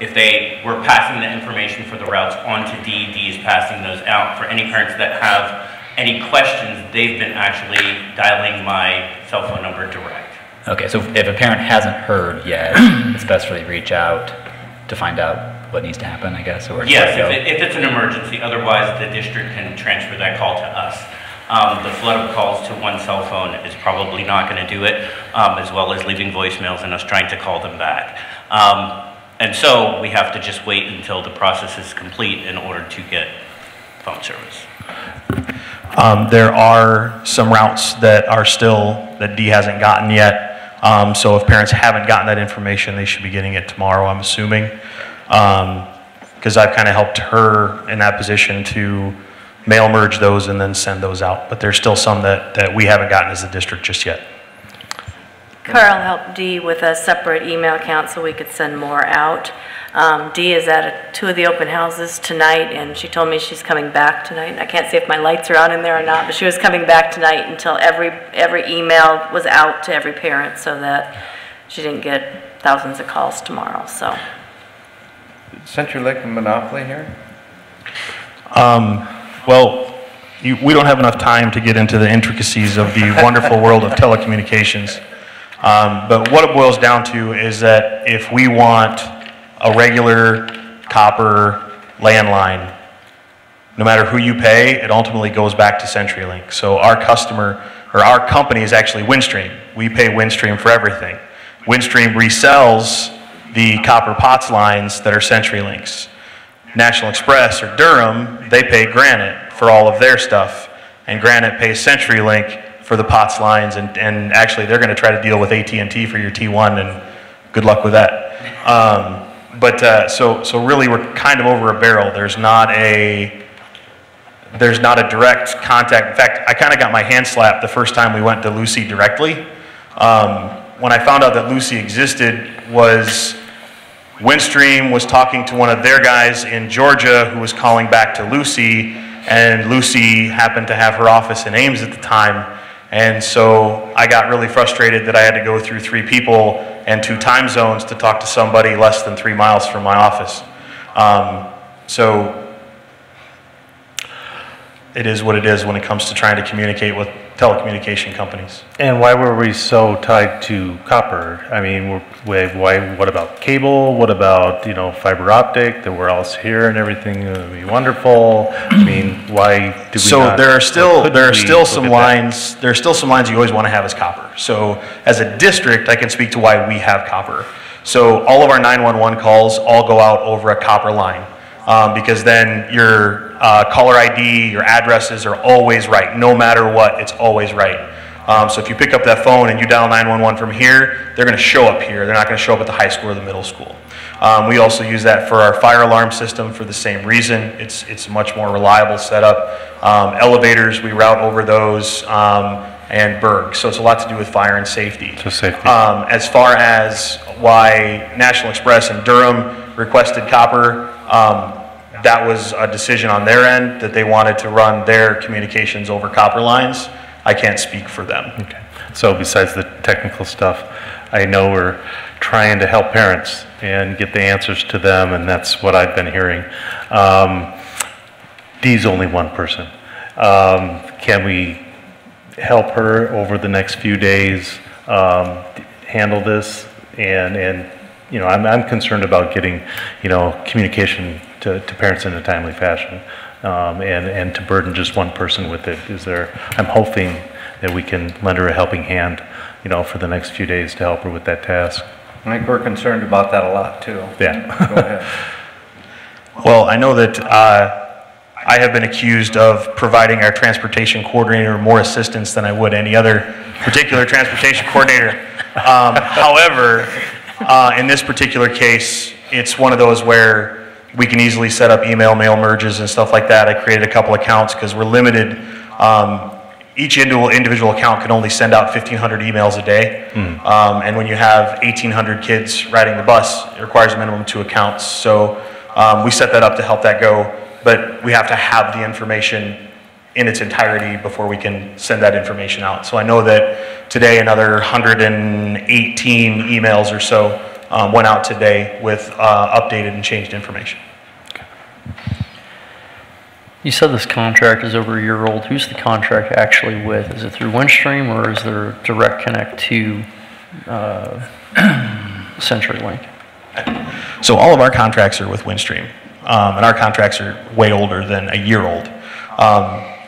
if they were passing the information for the routes on to D, D is passing those out. For any parents that have any questions, they've been actually dialing my cell phone number direct. Okay, so if a parent hasn't heard yet, it's best for they reach out to find out what needs to happen, I guess? Or yes, if it's an emergency. Otherwise, the district can transfer that call to us. The flood of calls to one cell phone is probably not going to do it, as well as leaving voicemails and us trying to call them back. And so we have to just wait until the process is complete in order to get phone service. There are some routes that D hasn't gotten yet. So if parents haven't gotten that information, they should be getting it tomorrow, I'm assuming. Because I've kind of helped her in that position to mail merge those and then send those out. But there's still some that we haven't gotten as a district just yet. Carl helped Dee with a separate email account so we could send more out. Dee is at 2 of the open houses tonight, and she told me she's coming back tonight. I can't see if my lights are on in there or not, but she was coming back tonight until every email was out to every parent so that she didn't get thousands of calls tomorrow. So, CenturyLink a monopoly here? Well, we don't have enough time to get into the intricacies of the wonderful world of telecommunications. But what it boils down to is that if we want a regular copper landline, no matter who you pay, it ultimately goes back to CenturyLink. So our our company is actually Windstream. We pay Windstream for everything. Windstream resells the copper POTS lines that are CenturyLinks. National Express or Durham, they pay Granite for all of their stuff, and Granite pays CenturyLink for the POTS lines, and actually they're going to try to deal with AT&T for your T1, and good luck with that. So really we're kind of over a barrel. There's not a direct contact. In fact, I kind of got my hand slapped the first time we went to Lucy directly. When I found out that Lucy existed, was Windstream was talking to one of their guys in Georgia who was calling back to Lucy, and Lucy happened to have her office in Ames at the time. And so I got really frustrated that I had to go through 3 people and 2 time zones to talk to somebody less than 3 miles from my office. So it is what it is when it comes to trying to communicate with telecommunication companies. And why were we so tied to copper? I mean, what about cable? What about, fiber optic? That we're all here and everything will be wonderful. I mean, why do we So not, there are still some lines you always want to have as copper. So as a district, I can speak to why we have copper. So all of our 911 calls all go out over a copper line. Because then your caller ID, your addresses are always right. No matter what, it's always right. So if you pick up that phone and you dial 911 from here, they're going to show up here. They're not going to show up at the high school or the middle school. We also use that for our fire alarm system for the same reason. It's a much more reliable setup. Elevators, we route over those, and Berg. So it's a lot to do with fire and safety. So safety. As far as why National Express and Durham requested copper, that was a decision on their end that they wanted to run their communications over copper lines. I can't speak for them. Okay. So besides the technical stuff, I know we're trying to help parents and get the answers to them, and that's what I've been hearing. Dee's only one person. Can we help her over the next few days handle this? And I'm concerned about getting, communication to parents in a timely fashion, and to burden just one person with it. I'm hoping that we can lend her a helping hand you know, for the next few days to help her with that task. I think we're concerned about that a lot too. Yeah. Go ahead. Well, I know that I have been accused of providing our transportation coordinator more assistance than I would any other particular transportation coordinator. However, in this particular case, it's one of those where we can easily set up email mail merges and stuff like that. I created a couple accounts because we're limited. Each individual account can only send out 1,500 emails a day. And when you have 1,800 kids riding the bus, it requires a minimum 2 accounts. So we set that up to help that go, but we have to have the information in its entirety before we can send that information out. So I know that today another 118 emails or so went out today with updated and changed information. You said this contract is over a year old. Who's the contract actually with? Is it through Windstream, or is there a direct connect to CenturyLink? So all of our contracts are with Windstream, and our contracts are way older than a year old.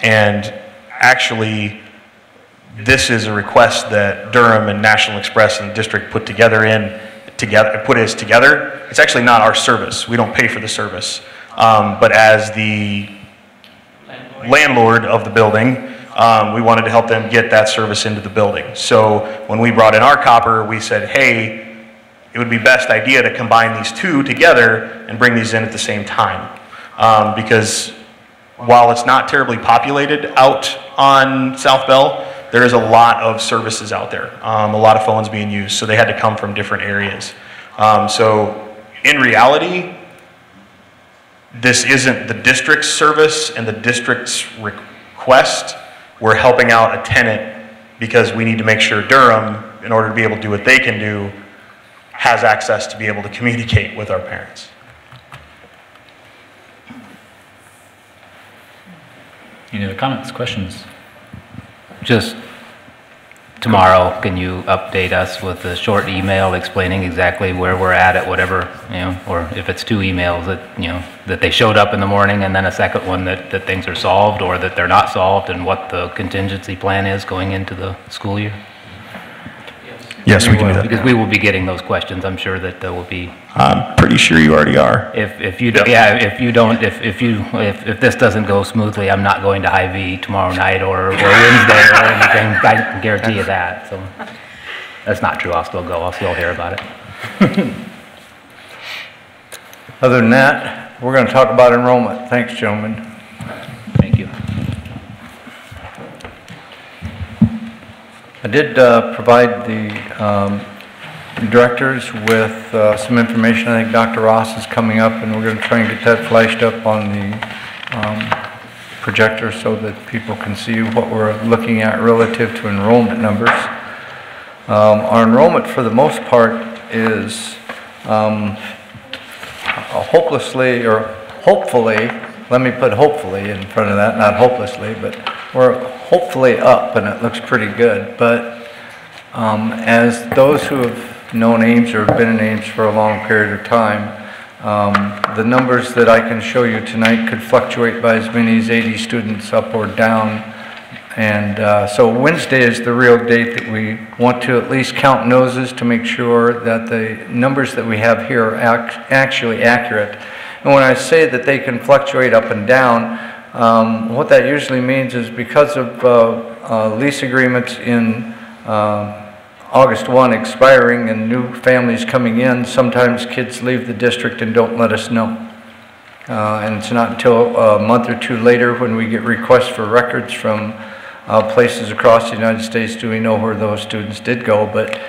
And actually, this is a request that Durham and National Express and the district put together. It's actually not our service. We don't pay for the service. But as the landlord of the building, we wanted to help them get that service into the building. So when we brought in our copper, we said, hey, it would be best idea to combine these two together and bring these in at the same time. Because while it's not terribly populated out on South Bell, there is a lot of services out there, a lot of phones being used, so they had to come from different areas. So in reality, this isn't the district's service and the district's request. We're helping out a tenant because we need to make sure Durham, in order to be able to do what they can do, has access to be able to communicate with our parents. Any other comments, questions? Just tomorrow, can you update us with a short email explaining exactly where we're at whatever, you know, or if it's 2 emails that, you know, that they showed up in the morning and then a second one that things are solved or that they're not solved, and what the contingency plan is going into the school year? Yes, we can do that. Because we will be getting those questions. I'm sure that there will be. I'm pretty sure you already are. If you don't, if this doesn't go smoothly, I'm not going to Hy-Vee tomorrow night or Wednesday or anything. I can guarantee you that. So that's not true. I'll still go. I'll still hear about it. Other than that, we're going to talk about enrollment. Thanks, gentlemen. Thank you. I did provide the directors with some information. I think Dr. Ross is coming up, and we're going to try and get that flashed up on the projector so that people can see what we're looking at relative to enrollment numbers. Our enrollment, for the most part, is hopelessly, or hopefully, let me put hopefully in front of that, not hopelessly, but we're hopefully up, and it looks pretty good. But as those who have known Ames or have been in Ames for a long period of time, the numbers that I can show you tonight could fluctuate by as many as 80 students up or down. And so Wednesday is the real date that we want to at least count noses to make sure that the numbers that we have here are actually accurate. And when I say that they can fluctuate up and down, what that usually means is because of lease agreements in August 1 expiring and new families coming in, sometimes kids leave the district and don't let us know. And it's not until a month or 2 later when we get requests for records from places across the United States do we know where those students did go. But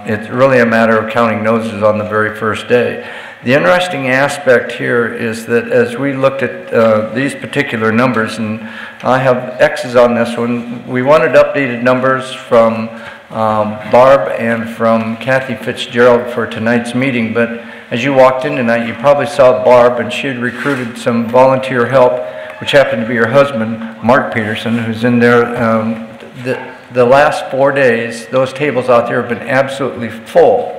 it's really a matter of counting noses on the very first day. The interesting aspect here is that as we looked at these particular numbers, and I have X's on this one, we wanted updated numbers from Barb and from Kathy Fitzgerald for tonight's meeting. But as you walked in tonight, you probably saw Barb, and she had recruited some volunteer help, which happened to be her husband, Mark Peterson, who's in there. The last 4 days, those tables out there have been absolutely full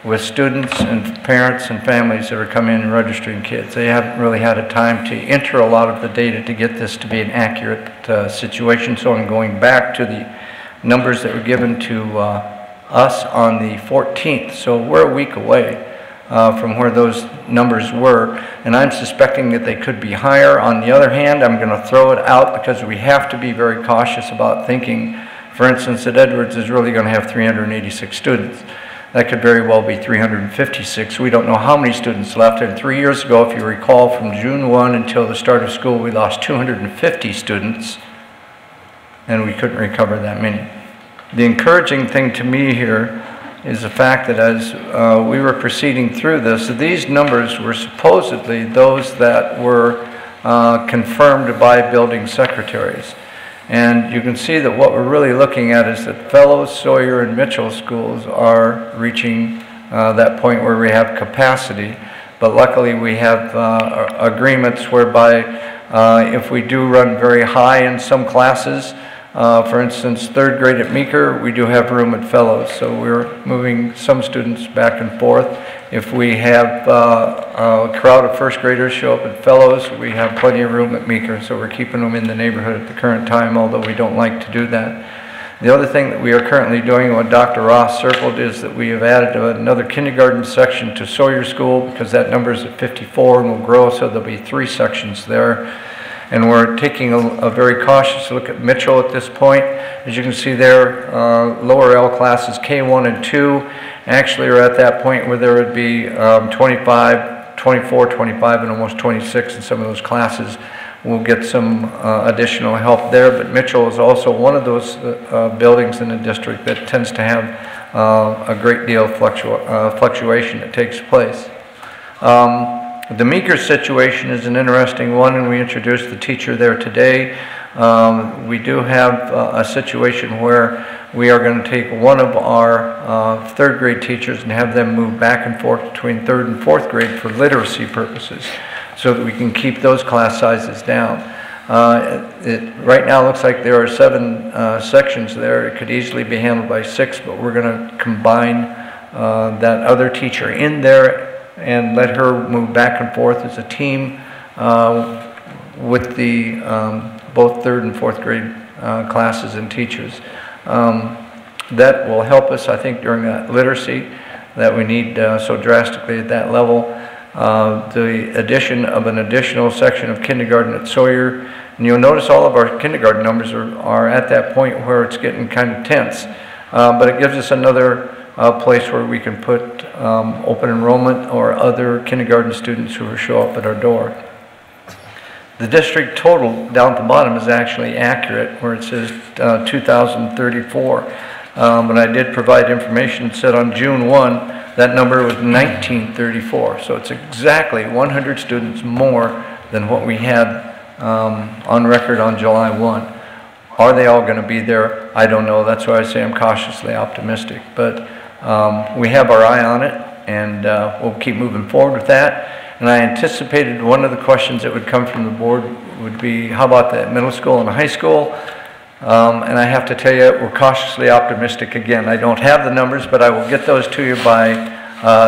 with students and parents and families that are coming in and registering kids. They haven't really had a time to enter a lot of the data to get this to be an accurate situation. So I'm going back to the numbers that were given to us on the 14th. So we're a week away from where those numbers were, and I'm suspecting that they could be higher. On the other hand, I'm going to throw it out because we have to be very cautious about thinking, for instance, that Edwards is really going to have 386 students. That could very well be 356. We don't know how many students left. And 3 years ago, if you recall, from June 1 until the start of school, we lost 250 students, and we couldn't recover that many. The encouraging thing to me here is the fact that as we were proceeding through this, these numbers were supposedly those that were confirmed by building secretaries. And you can see that what we're really looking at is that Fellows, Sawyer, and Mitchell schools are reaching that point where we have capacity. But luckily we have agreements whereby if we do run very high in some classes, for instance, third grade at Meeker, we do have room at Fellows, so we're moving some students back and forth. If we have a crowd of first graders show up at Fellows, we have plenty of room at Meeker, so we're keeping them in the neighborhood at the current time, although we don't like to do that. The other thing that we are currently doing, what Dr. Ross circled, is that we have added another kindergarten section to Sawyer School because that number is at 54 and will grow, so there'll be 3 sections there. And we're taking a very cautious look at Mitchell at this point. As you can see there, lower L classes K1 and 2 actually are at that point where there would be 25, 24, 25, and almost 26 in some of those classes. We'll get some additional help there, but Mitchell is also one of those buildings in the district that tends to have a great deal of fluctuation that takes place. The Meeker situation is an interesting one, and we introduced the teacher there today. We do have a situation where we are going to take one of our third grade teachers and have them move back and forth between third and fourth grade for literacy purposes so that we can keep those class sizes down. Right now it looks like there are 7 sections there. It could easily be handled by 6, but we're going to combine that other teacher in there and let her move back and forth as a team with the both third and fourth grade classes and teachers. That will help us, I think, during that literacy that we need so drastically at that level. The addition of an additional section of kindergarten at Sawyer, and you'll notice all of our kindergarten numbers are at that point where it's getting kind of tense, but it gives us another place where we can put open enrollment or other kindergarten students who will show up at our door. The district total down at the bottom is actually accurate, where it says 2,034. But I did provide information that said on June 1, that number was 1,934. So it's exactly 100 students more than what we had on record on July 1. Are they all going to be there? I don't know. That's why I say I'm cautiously optimistic. But we have our eye on it, and we'll keep moving forward with that. And I anticipated one of the questions that would come from the board would be, how about the middle school and the high school? And I have to tell you, we're cautiously optimistic again. I don't have the numbers, but I will get those to you by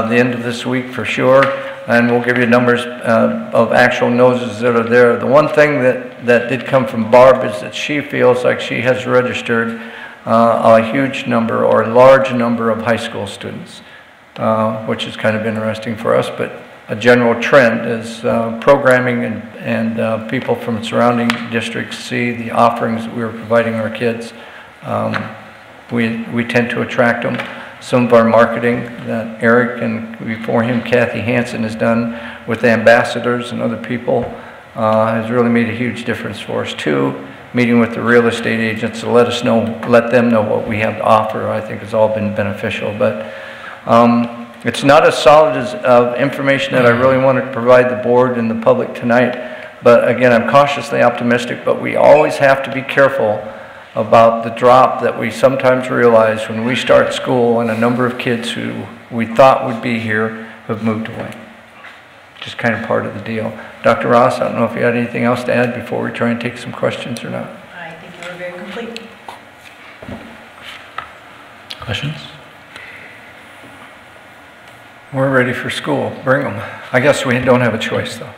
the end of this week for sure. And we'll give you numbers of actual noses that are there. The one thing that did come from Barb is that she feels like she has registered a huge number or a large number of high school students, which is kind of interesting for us. But a general trend is programming and people from surrounding districts see the offerings that we are providing our kids. We tend to attract them. Some of our marketing that Eric and before him Kathy Hansen has done with ambassadors and other people has really made a huge difference for us too. Meeting with the real estate agents to let them know what we have to offer, I think has all been beneficial. But it's not as solid as information that I really wanted to provide the board and the public tonight. But again, I'm cautiously optimistic, but we always have to be careful about the drop that we sometimes realize when we start school and a number of kids who we thought would be here have moved away. Just kind of part of the deal. Dr. Ross, I don't know if you had anything else to add before we try and take some questions or not. I think you were very complete. Questions? We're ready for school. Bring them. I guess we don't have a choice, though.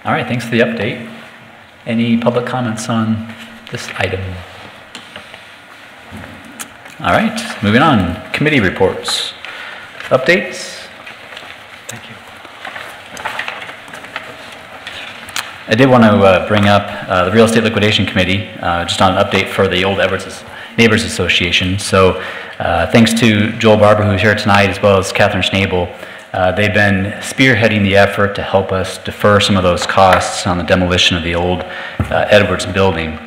All right, thanks for the update. Any public comments on this item. All right, moving on. Committee reports. Updates? Thank you. I did want to bring up the Real Estate Liquidation Committee, just on an update for the Old Edwards Neighbors Association. So thanks to Joel Barber, who's here tonight, as well as Catherine Schnabel. They've been spearheading the effort to help us defer some of those costs on the demolition of the old Edwards building.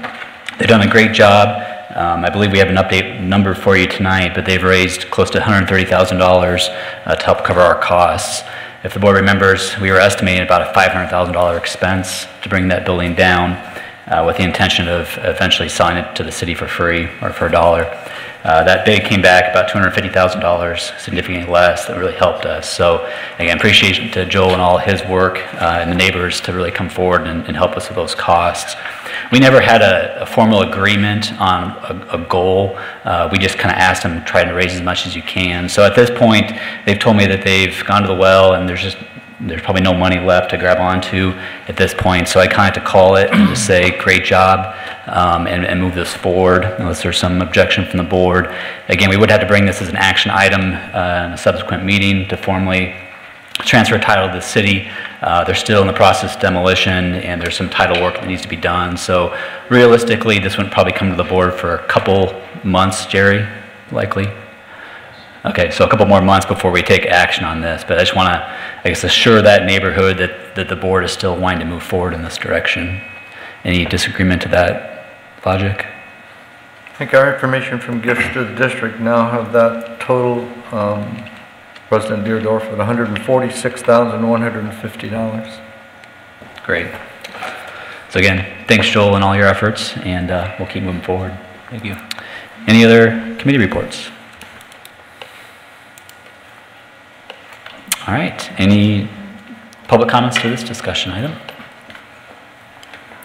They've done a great job. I believe we have an update number for you tonight, but they've raised close to $130,000 to help cover our costs. If the board remembers, we were estimating about a $500,000 expense to bring that building down, with the intention of eventually selling it to the city for free or for $1. That bid came back about $250,000, significantly less. That really helped us. So again, appreciation to Joel and all his work and the neighbors to really come forward and help us with those costs. We never had a formal agreement on a goal. We just kind of asked them, try to raise as much as you can. So at this point, they've told me that they've gone to the well and there's probably no money left to grab onto at this point. So I kind of have to call it and just say, great job, and move this forward, unless there's some objection from the board. Again, we would have to bring this as an action item in a subsequent meeting to formally transfer title to the city. They're still in the process of demolition, and there's some title work that needs to be done. So realistically, this would probably come to the board for a couple months, Jerry, likely. Okay, so a couple more months before we take action on this, but I just want to, I guess, assure that neighborhood that the board is still wanting to move forward in this direction. Any disagreement to that logic? I think our information from gifts to the district now have that total, President Deerdorf, at $146,150. Great. So again, thanks Joel and all your efforts, and we'll keep moving forward. Thank you. Any other committee reports? All right, any public comments to this discussion item?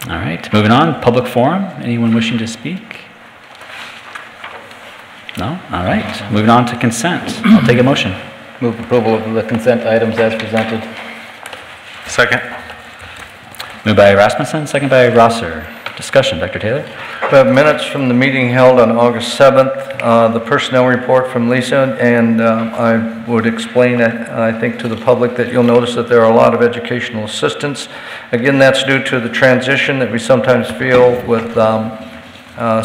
All right, moving on, public forum. Anyone wishing to speak? No? All right, moving on to consent. I'll take a motion. Move approval of the consent items as presented. Second. Moved by Rasmussen, second by Rosser. Discussion, Dr. Taylor. We have minutes from the meeting held on August 7th, the personnel report from Lisa, and I would explain, I think, to the public that you'll notice that there are a lot of educational assistants. Again, that's due to the transition that we sometimes feel with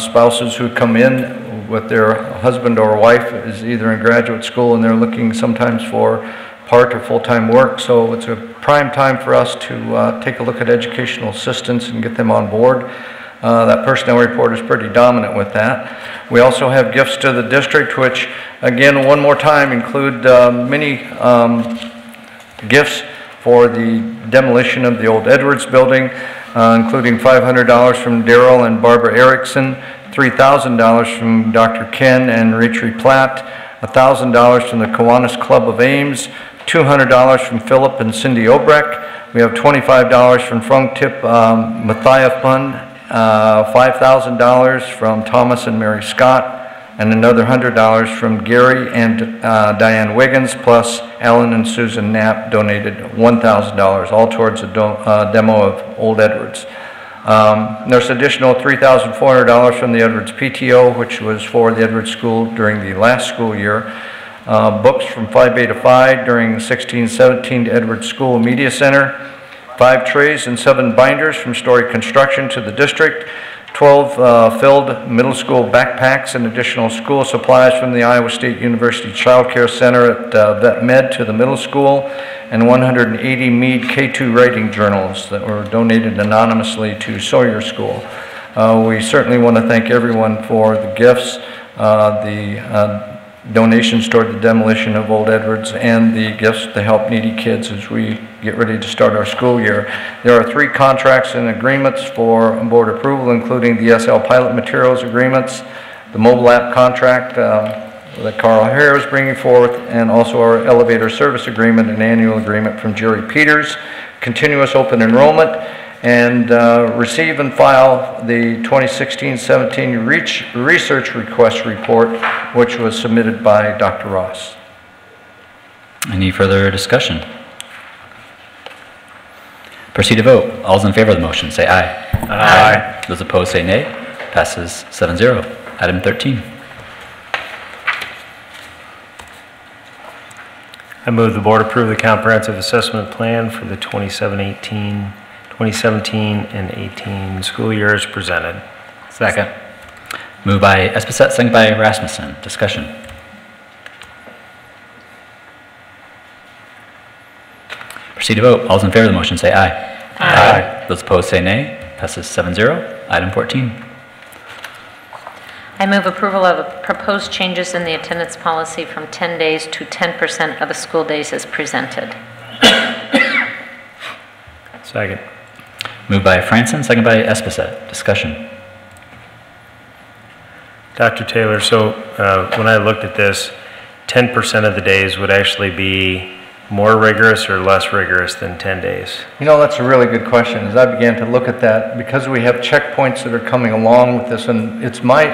spouses who come in with their husband or wife is either in graduate school and they're looking sometimes for part or full-time work. So it's a prime time for us to take a look at educational assistants and get them on board. That personnel report is pretty dominant with that. We also have gifts to the district, which again, one more time, include many gifts for the demolition of the old Edwards building, including $500 from Daryl and Barbara Erickson, $3,000 from Dr. Ken and Rachel Platt, $1,000 from the Kiwanis Club of Ames, $200 from Philip and Cindy Obrecht. We have $25 from Frank Tip Mathia Fund, $5,000 from Thomas and Mary Scott, and another $100 from Gary and Diane Wiggins, plus Alan and Susan Knapp donated $1,000, all towards a demo of Old Edwards. There's additional $3,400 from the Edwards PTO, which was for the Edwards School during the last school year. Books from Phi Beta Phi during 16-17 to Edwards School Media Center. 5 trays and 7 binders from Story Construction to the district. 12 filled middle school backpacks and additional school supplies from the Iowa State University Child Care Center at Vet Med to the middle school, and 180 Mead K2 writing journals that were donated anonymously to Sawyer School. We certainly want to thank everyone for the gifts, donations toward the demolition of Old Edwards, and the gifts to help needy kids as we get ready to start our school year. There are 3 contracts and agreements for board approval, including the SL pilot materials agreements, the mobile app contract that Carl Hare is bringing forth, and also our elevator service agreement and annual agreement from Jerry Peters, continuous open enrollment, and receive and file the 2016-17 research request report, which was submitted by Dr. Ross. Any further discussion? Proceed to vote. All those in favor of the motion say aye. Aye. Those opposed say nay. Passes 7-0. Item 13. I move the board approve the comprehensive assessment plan for the 2017 and 18 school year as presented. Second. Moved by Esposito, second by Rasmussen. Discussion. Proceed to vote. All those in favor of the motion say aye. Aye. Those opposed say nay. Passes 7-0. Item 14. I move approval of proposed changes in the attendance policy from 10 days to 10% of the school days as presented. Second. Moved by Franson, second by Esposito. Discussion. Dr. Taylor, so when I looked at this, 10% of the days would actually be more rigorous or less rigorous than 10 days? You know, that's a really good question. As I began to look at that, because we have checkpoints that are coming along with this, and it's my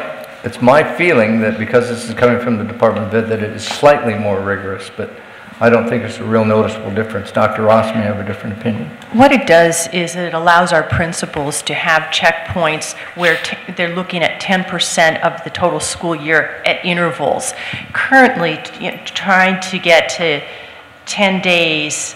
feeling that because this is coming from the Department of Ed, that it is slightly more rigorous, but I don't think it's a real noticeable difference. Dr. Ross may have a different opinion. What it does is it allows our principals to have checkpoints where they're looking at 10% of the total school year at intervals. Currently, trying to get to 10 days,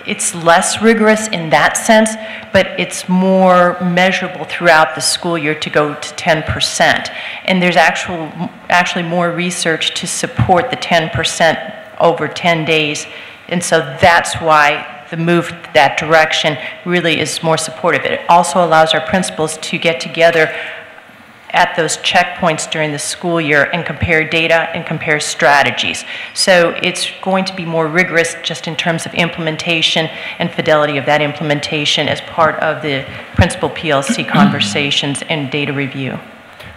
it's less rigorous in that sense, but it's more measurable throughout the school year to go to 10%. And there's actually more research to support the 10% over 10 days. And so that's why the move that direction really is more supportive. It also allows our principals to get together at those checkpoints during the school year and compare data and compare strategies. So it's going to be more rigorous just in terms of implementation and fidelity of that implementation as part of the principal PLC conversations and data review.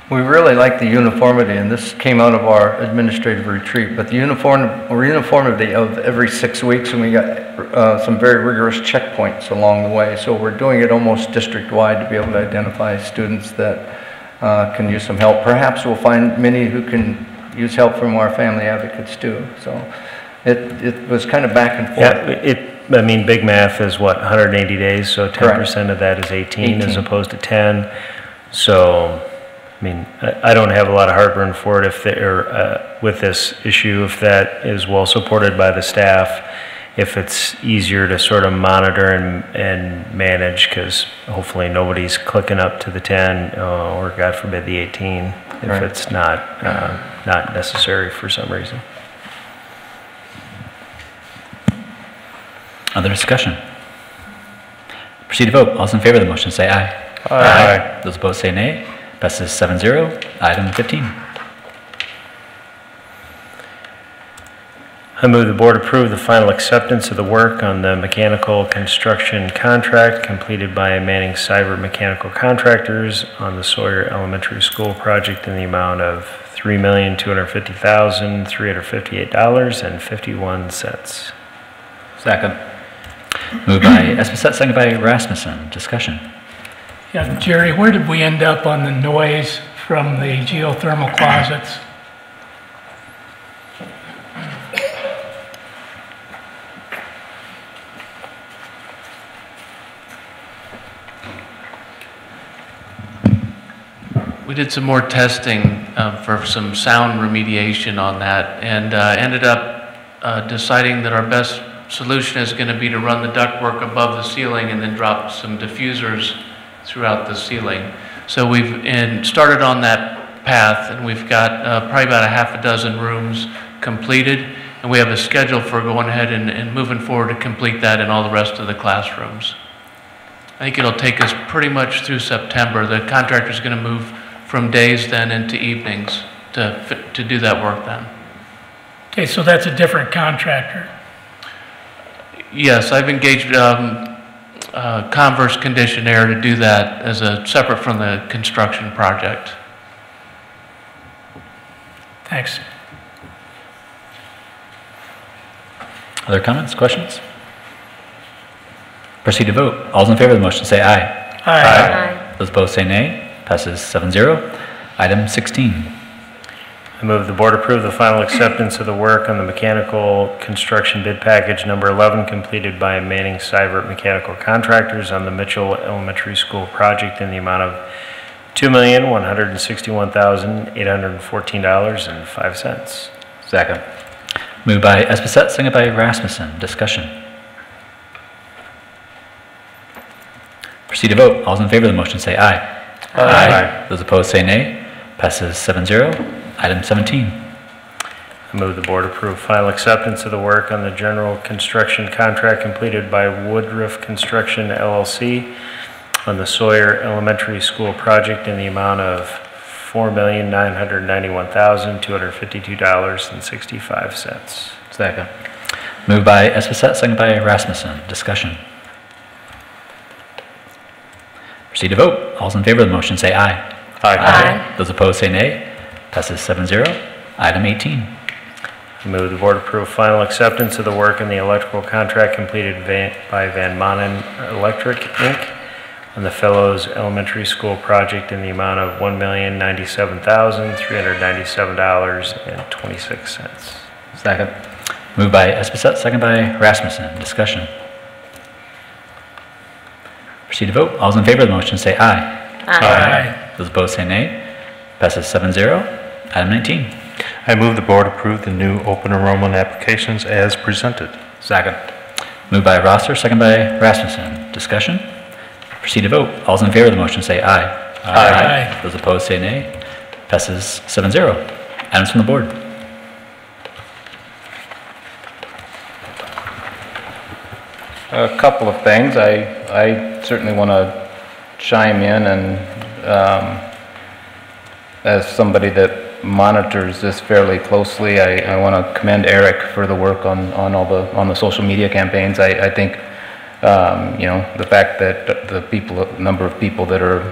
We really like the uniformity, and this came out of our administrative retreat, but the uniformity of every 6 weeks, and we got some very rigorous checkpoints along the way. So we're doing it almost district-wide to be able to identify students that can use some help. Perhaps we'll find many who can use help from our family advocates too. So it was kind of back and forth. Yeah, I mean, big math is what, 180 days, so 10% of that is 18 as opposed to 10. So, I mean, I don't have a lot of heartburn for it if they're, with this issue, if that is well supported by the staff, if it's easier to sort of monitor and manage, because hopefully nobody's clicking up to the 10 or God forbid the 18 if it's not necessary for some reason. Other discussion? Proceed to vote. All those in favor of the motion say aye. Aye. Those opposed say nay. Passes 7-0. Item 15. I move the board approve the final acceptance of the work on the mechanical construction contract completed by Manning Cyber Mechanical Contractors on the Sawyer Elementary School project in the amount of $3,250,358.51. Second. Moved by Esposito, second by Rasmussen. Discussion. Yeah, Jerry, where did we end up on the noise from the geothermal closets? We did some more testing for some sound remediation on that, and ended up deciding that our best solution is going to be to run the ductwork above the ceiling and then drop some diffusers throughout the ceiling. So we've started on that path, and we've got probably about a half a dozen rooms completed, and we have a schedule for going ahead and moving forward to complete that in all the rest of the classrooms. I think it'll take us pretty much through September. The contractor's going to move from days then into evenings to do that work then. Okay, so that's a different contractor. Yes, I've engaged Converse Conditionaire to do that as a separate from the construction project. Thanks. Other comments, questions? Proceed to vote. All those in favor of the motion say aye. Aye. Those opposed say nay. Passes 7-0. Item 16. I move the board approve the final acceptance of the work on the mechanical construction bid package number 11 completed by Manning Cyber Mechanical Contractors on the Mitchell Elementary School project in the amount of $2,161,814.05. Second. Moved by Esposito, seconded by Rasmussen. Discussion. Proceed to vote. All those in favor of the motion say aye. Aye. Those opposed say nay. Passes 7-0. Item 17. I move the board approve final acceptance of the work on the general construction contract completed by Woodruff Construction LLC on the Sawyer Elementary School project in the amount of $4,991,252.65. Second. Moved by Esposito, seconded by Rasmussen. Discussion. Proceed to vote. All those in favor of the motion say aye. Aye. Those opposed say nay. Passes 7-0. Item 18. I move the board approve final acceptance of the work in the electrical contract completed by Van Manen Electric, Inc. on the Fellows Elementary School project in the amount of $1,097,397.26. Second. Moved by Esposito, seconded by Rasmussen. Discussion. Proceed to vote. All those in favor of the motion say aye. Aye. Those opposed say nay. Passes 7-0. Item 19. I move the board approve the new open enrollment applications as presented. Second. Moved by Rosser, seconded by Rasmussen. Discussion. Proceed to vote. All those in favor of the motion say aye. Aye. Those opposed say nay. Passes 7-0. Items from the board. A couple of things. I certainly want to chime in and as somebody that monitors this fairly closely, I want to commend Eric for the work on the social media campaigns. I think you know, the fact that the number of people that are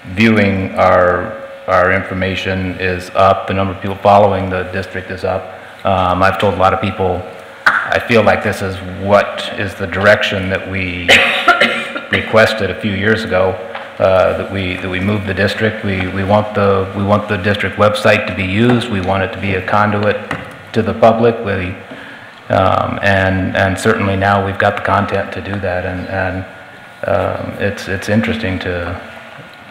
viewing our information is up, the number of people following the district is up. I've told a lot of people I feel like this is what is the direction that we requested a few years ago, that we move the district. We want the district website to be used. We want it to be a conduit to the public. And certainly now we've got the content to do that. And it's interesting to,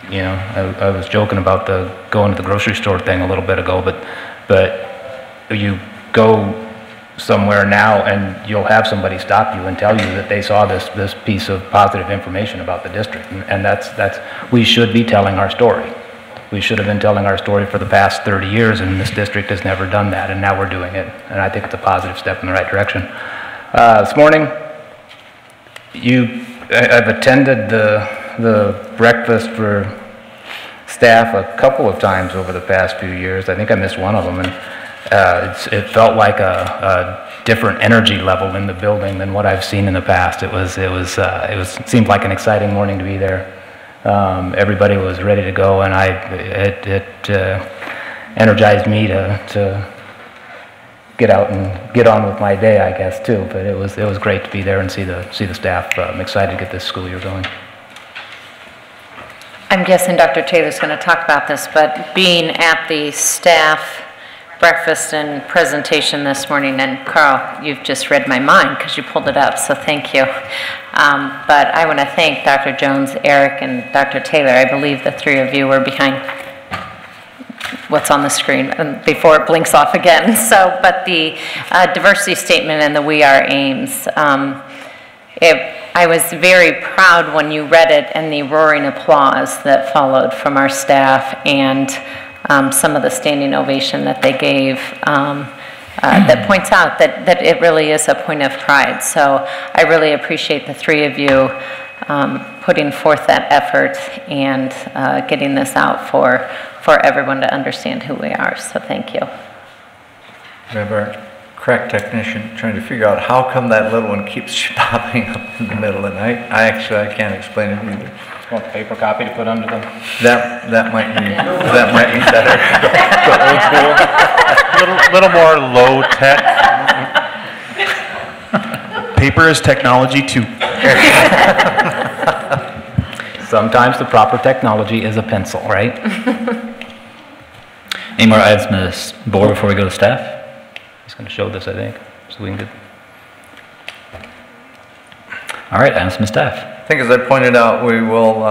you know, I was joking about the going to the grocery store thing a little bit ago, but you go somewhere now and you'll have somebody stop you and tell you that they saw this piece of positive information about the district, and that's we should be telling our story. We should have been telling our story for the past 30 years, and this district has never done that, and now we're doing it, and I think it's a positive step in the right direction. This morning, I've attended the breakfast for staff a couple of times over the past few years. I think I missed one of them, and it felt like a different energy level in the building than what I've seen in the past. It seemed like an exciting morning to be there. Everybody was ready to go, and it energized me to get out and get on with my day, I guess, too. But it was great to be there and see the staff. I'm excited to get this school year going. I'm guessing Dr. Taylor's going to talk about this, but being at the staff breakfast and presentation this morning, and Carl, you've just read my mind because you pulled it up, so thank you. But I want to thank Dr. Jones, Eric, and Dr. Taylor. I believe the three of you were behind what's on the screen before it blinks off again. So, but the diversity statement and the We Are Ames, I was very proud when you read it and the roaring applause that followed from our staff and some of the standing ovation that they gave that points out that it really is a point of pride. So I really appreciate the three of you putting forth that effort and getting this out for everyone to understand who we are. So thank you. We have our crack technician trying to figure out how come that little one keeps popping up in the middle, and I can't explain it either. Want a paper copy to put under them? That might be better. Old school. little more low tech. Paper is technology too. Sometimes the proper technology is a pencil, right? Any more items from this board before we go to staff? He's going to show this, I think, so we can get. All right, items from staff. I think, as I pointed out, we will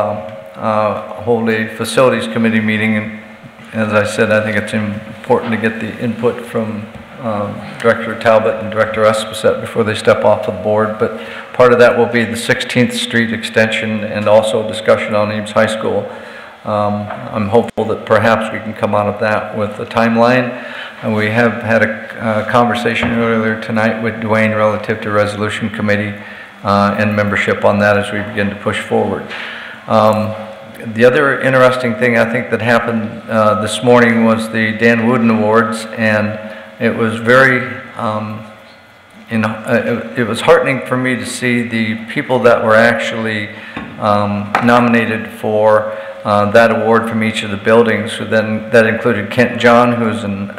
hold a facilities committee meeting. And as I said, I think it's important to get the input from Director Talbot and Director Esposette before they step off of the board. But part of that will be the 16th Street extension and also discussion on Ames High School. I'm hopeful that perhaps we can come out of that with a timeline. And we have had a conversation earlier tonight with Dwayne relative to resolution committee and membership on that as we begin to push forward. The other interesting thing I think that happened this morning was the Dan Wooden Awards, and it was very, it was heartening for me to see the people that were actually nominated for that award from each of the buildings. So then that included Kent John, who's an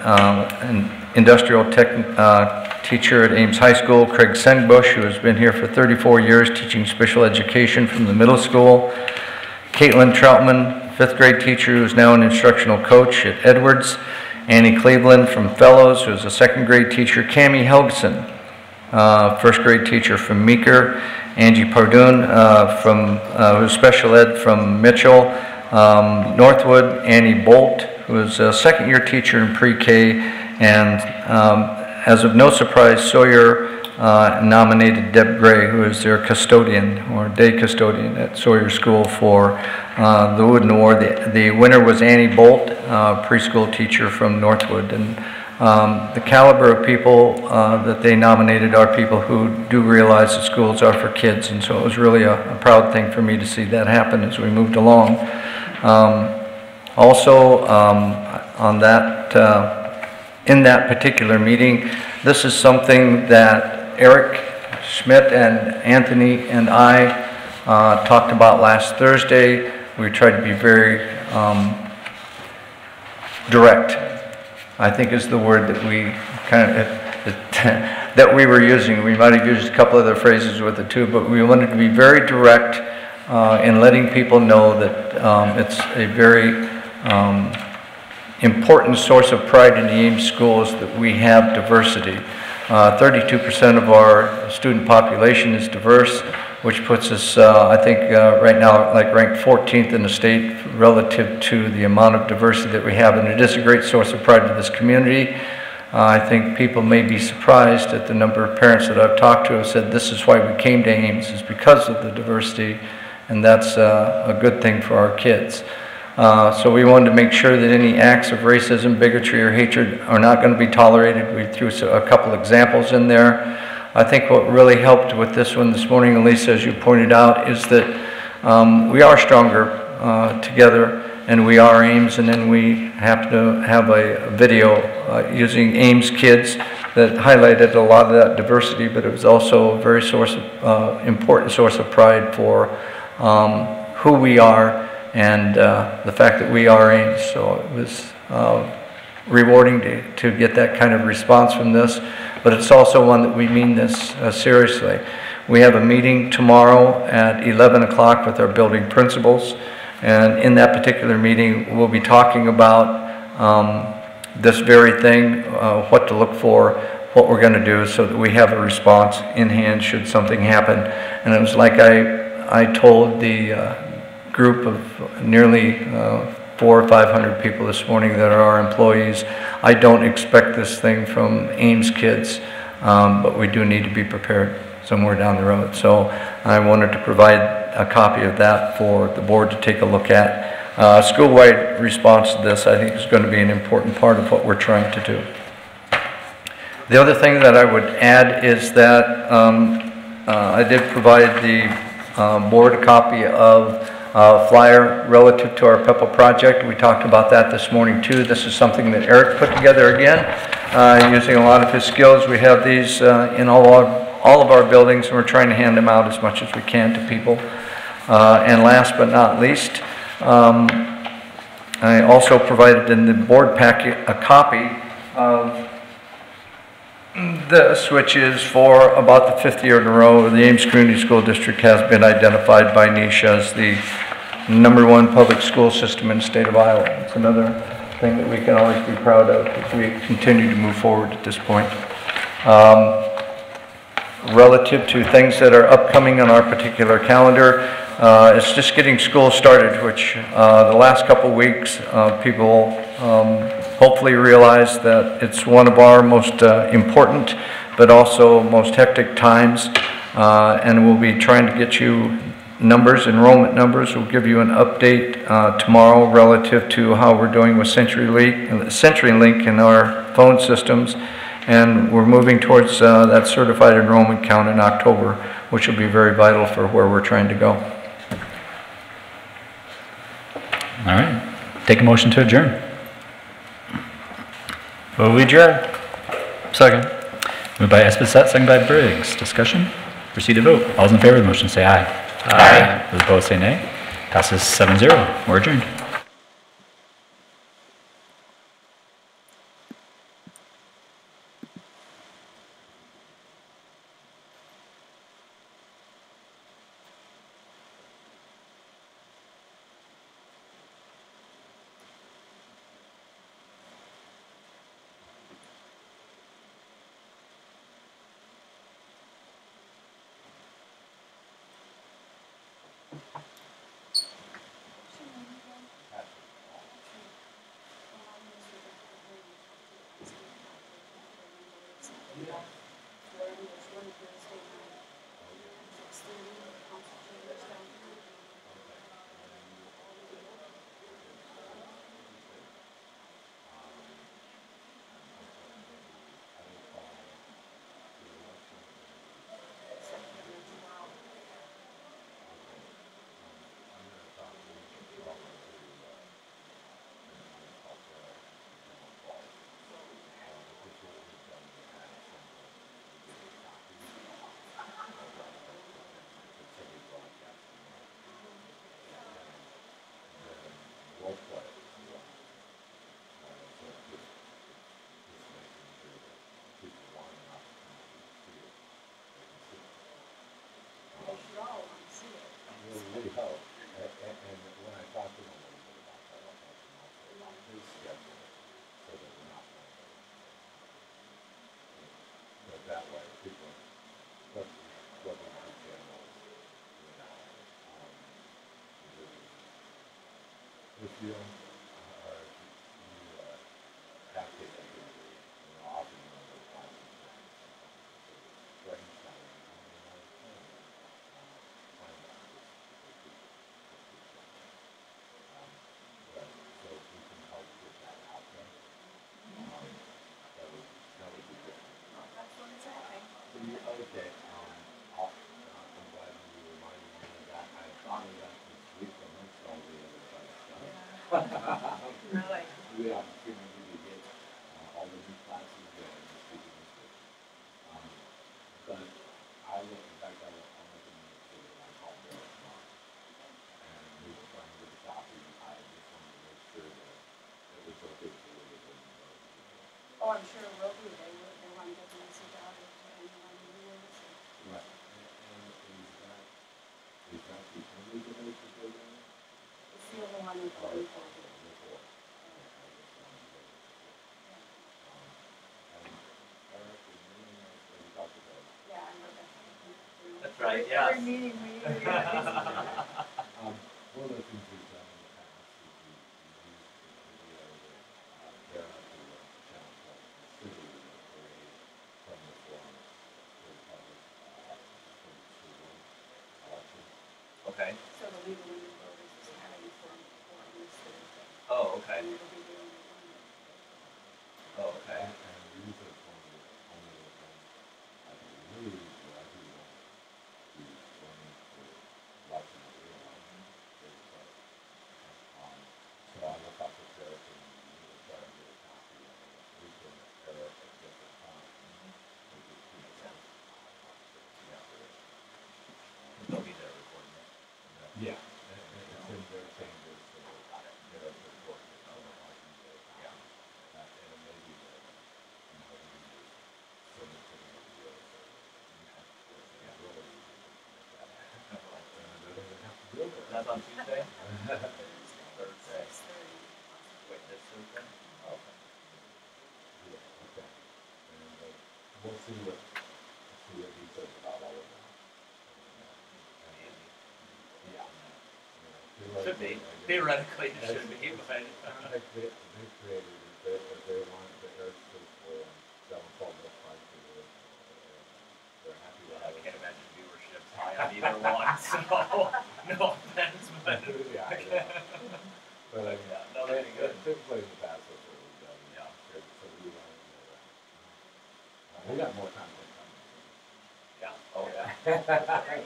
industrial tech teacher at Ames High School, Craig Sengbush, who has been here for 34 years teaching special education from the middle school, Caitlin Troutman, 5th grade teacher who is now an instructional coach at Edwards, Annie Cleveland from Fellows, who is a 2nd grade teacher, Cammie Helgson, 1st grade teacher from Meeker, Angie Pardun who's special ed from Mitchell, Northwood, Annie Bolt, who is a 2nd year teacher in pre-K, and as of no surprise, Sawyer nominated Deb Gray, who is their custodian or day custodian at Sawyer School for the Wooden Award. The winner was Annie Bolt, preschool teacher from Northwood. And the caliber of people that they nominated are people who do realize that schools are for kids, and so it was really a proud thing for me to see that happen as we moved along. Also, on that, in that particular meeting, this is something that Eric Schmidt and Anthony and I talked about last Thursday. We tried to be very direct, I think is the word that we kind of, that we were using. We might have used a couple other phrases with it too, but we wanted to be very direct in letting people know that it's a very important source of pride in the Ames schools that we have diversity. 32% of our student population is diverse, which puts us, I think, right now, like ranked 14th in the state relative to the amount of diversity that we have, and it is a great source of pride to this community. I think people may be surprised at the number of parents that I've talked to who have said this is why we came to Ames, is because of the diversity, and that's a good thing for our kids. So we wanted to make sure that any acts of racism, bigotry, or hatred are not going to be tolerated. We threw a couple examples in there. I think what really helped with this one this morning, Elisa, as you pointed out, is that we are stronger together, and we are Ames, and then we happen to have a video using Ames kids that highlighted a lot of that diversity, but it was also a very important source of pride for who we are and the fact that we are Ames. So it was rewarding to get that kind of response from this, but it's also one that we mean this seriously. We have a meeting tomorrow at 11 o'clock with our building principals, and in that particular meeting we'll be talking about this very thing, what to look for, what we're going to do so that we have a response in hand should something happen. And it was like I told the group of nearly 400 or 500 people this morning that are our employees, I don't expect this thing from Ames kids, but we do need to be prepared somewhere down the road. So I wanted to provide a copy of that for the board to take a look at. School-wide response to this, I think, is going to be an important part of what we're trying to do. The other thing that I would add is that I did provide the board a copy of flyer relative to our PEPA project. We talked about that this morning too. This is something that Eric put together again, using a lot of his skills. We have these in all of our buildings, and we're trying to hand them out as much as we can to people. And last but not least, I also provided in the board packet a copy of this, which is for about the 5th year in a row, the Ames Community School District has been identified by NESHA as the #1 public school system in the state of Iowa. It's another thing that we can always be proud of as we continue to move forward at this point. Relative to things that are upcoming on our particular calendar, it's just getting school started, which the last couple weeks, people hopefully realize that it's one of our most important, but also most hectic times. And we'll be trying to get you numbers, enrollment numbers. We'll give you an update tomorrow relative to how we're doing with CenturyLink in our phone systems. And we're moving towards that certified enrollment count in October, which will be very vital for where we're trying to go. All right. Take a motion to adjourn. Will we adjourn? Second. Moved by Esposito, second by Briggs. Discussion? Proceed to vote. All those in favor of the motion say aye. Aye. Those opposed say nay. Passes 7-0. We're adjourned. Oh, I'm sure it will be. They want to get the message out to anyone who is. Right. Is that the only donation program? It's the only one in Florida. That's right, yes. Every meeting we One of the things we've done in the past is we use the video that they're up to the channel called City Parade from the forum for the public for the school election. Okay. So the legal women voters is having a forum this Thursday. Oh, okay. And it'll be the only one. Oh, okay. And we use it for the only event I believe where everyone who's running for election or re-election is there. So I look up at Eric and we'll try to get a copy of it. We can Eric at different times. They'll be there recording it. Yeah. It's in their chambers, so they're recording it. Yeah. And maybe the, so the video. That's on Tuesday? Thursday. Wait, this Thursday? Okay. Yeah, okay. And we'll see what he says about all of that. Yeah. Should be. Theoretically, it should be, but. They created it, but they want the air truthful and 712 will fight to do it. They're happy with I it. can't imagine viewership's high on either one, so no offense, but. Yeah, I know. But I mean, Yeah, no, that'd be good. typically in the past, that's what we've done. Yeah. So we want to do that. We got more content coming. Yeah, oh yeah. There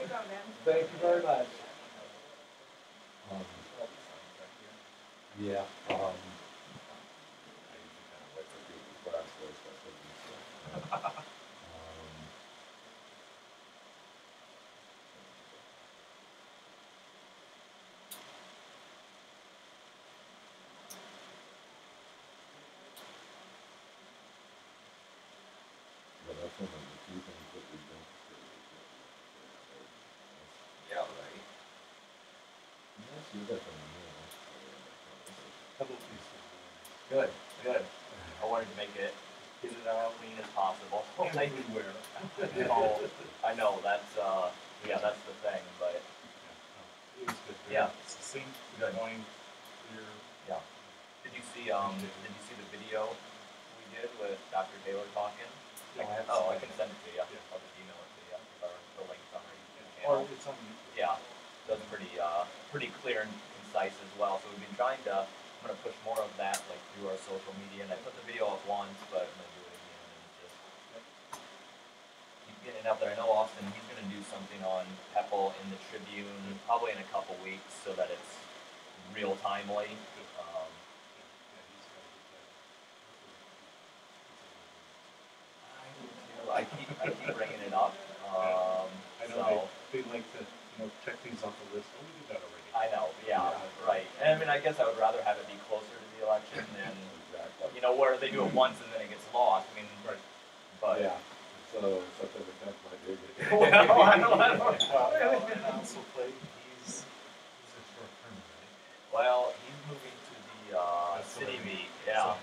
you go, man. Thank you very much. Yeah, I usually kind of wait for people before I start thinking stuff. But that's one of the few things that we don't do. Yeah, right. Yes, you got the meal. Good, good. I wanted to make it as clean as possible. Everywhere. Oh, I know, that's, yeah, that's the thing, but. It was good. Yeah. Succinct, Good. point, clear. Yeah. Did you see the video we did with Dr. Taylor talking? Yeah. Oh, I can send it to you. Yeah. I'll just email it to you, or the link on our YouTube Or channel. it's on YouTube. Yeah, that's pretty clear and concise as well. So we've been trying to, I'm gonna push more of that like through our social media, and I put the video up once, but I'm gonna do it again and just keep getting it out there. I know Austin, he's gonna do something on Peppel in the Tribune, probably in a couple weeks, so that it's real timely. I keep bringing it up. I know they like to, check things off the list. Oh, we did that already. I know, yeah, right. And I mean, I guess I would rather have it be closer to the election than, where they do it once and then it gets lost. I mean, right. But Yeah, so September 10th might be a good day. Well, I don't know. And also play, he's a short term, right? Well, he's moving to the city meet, yeah.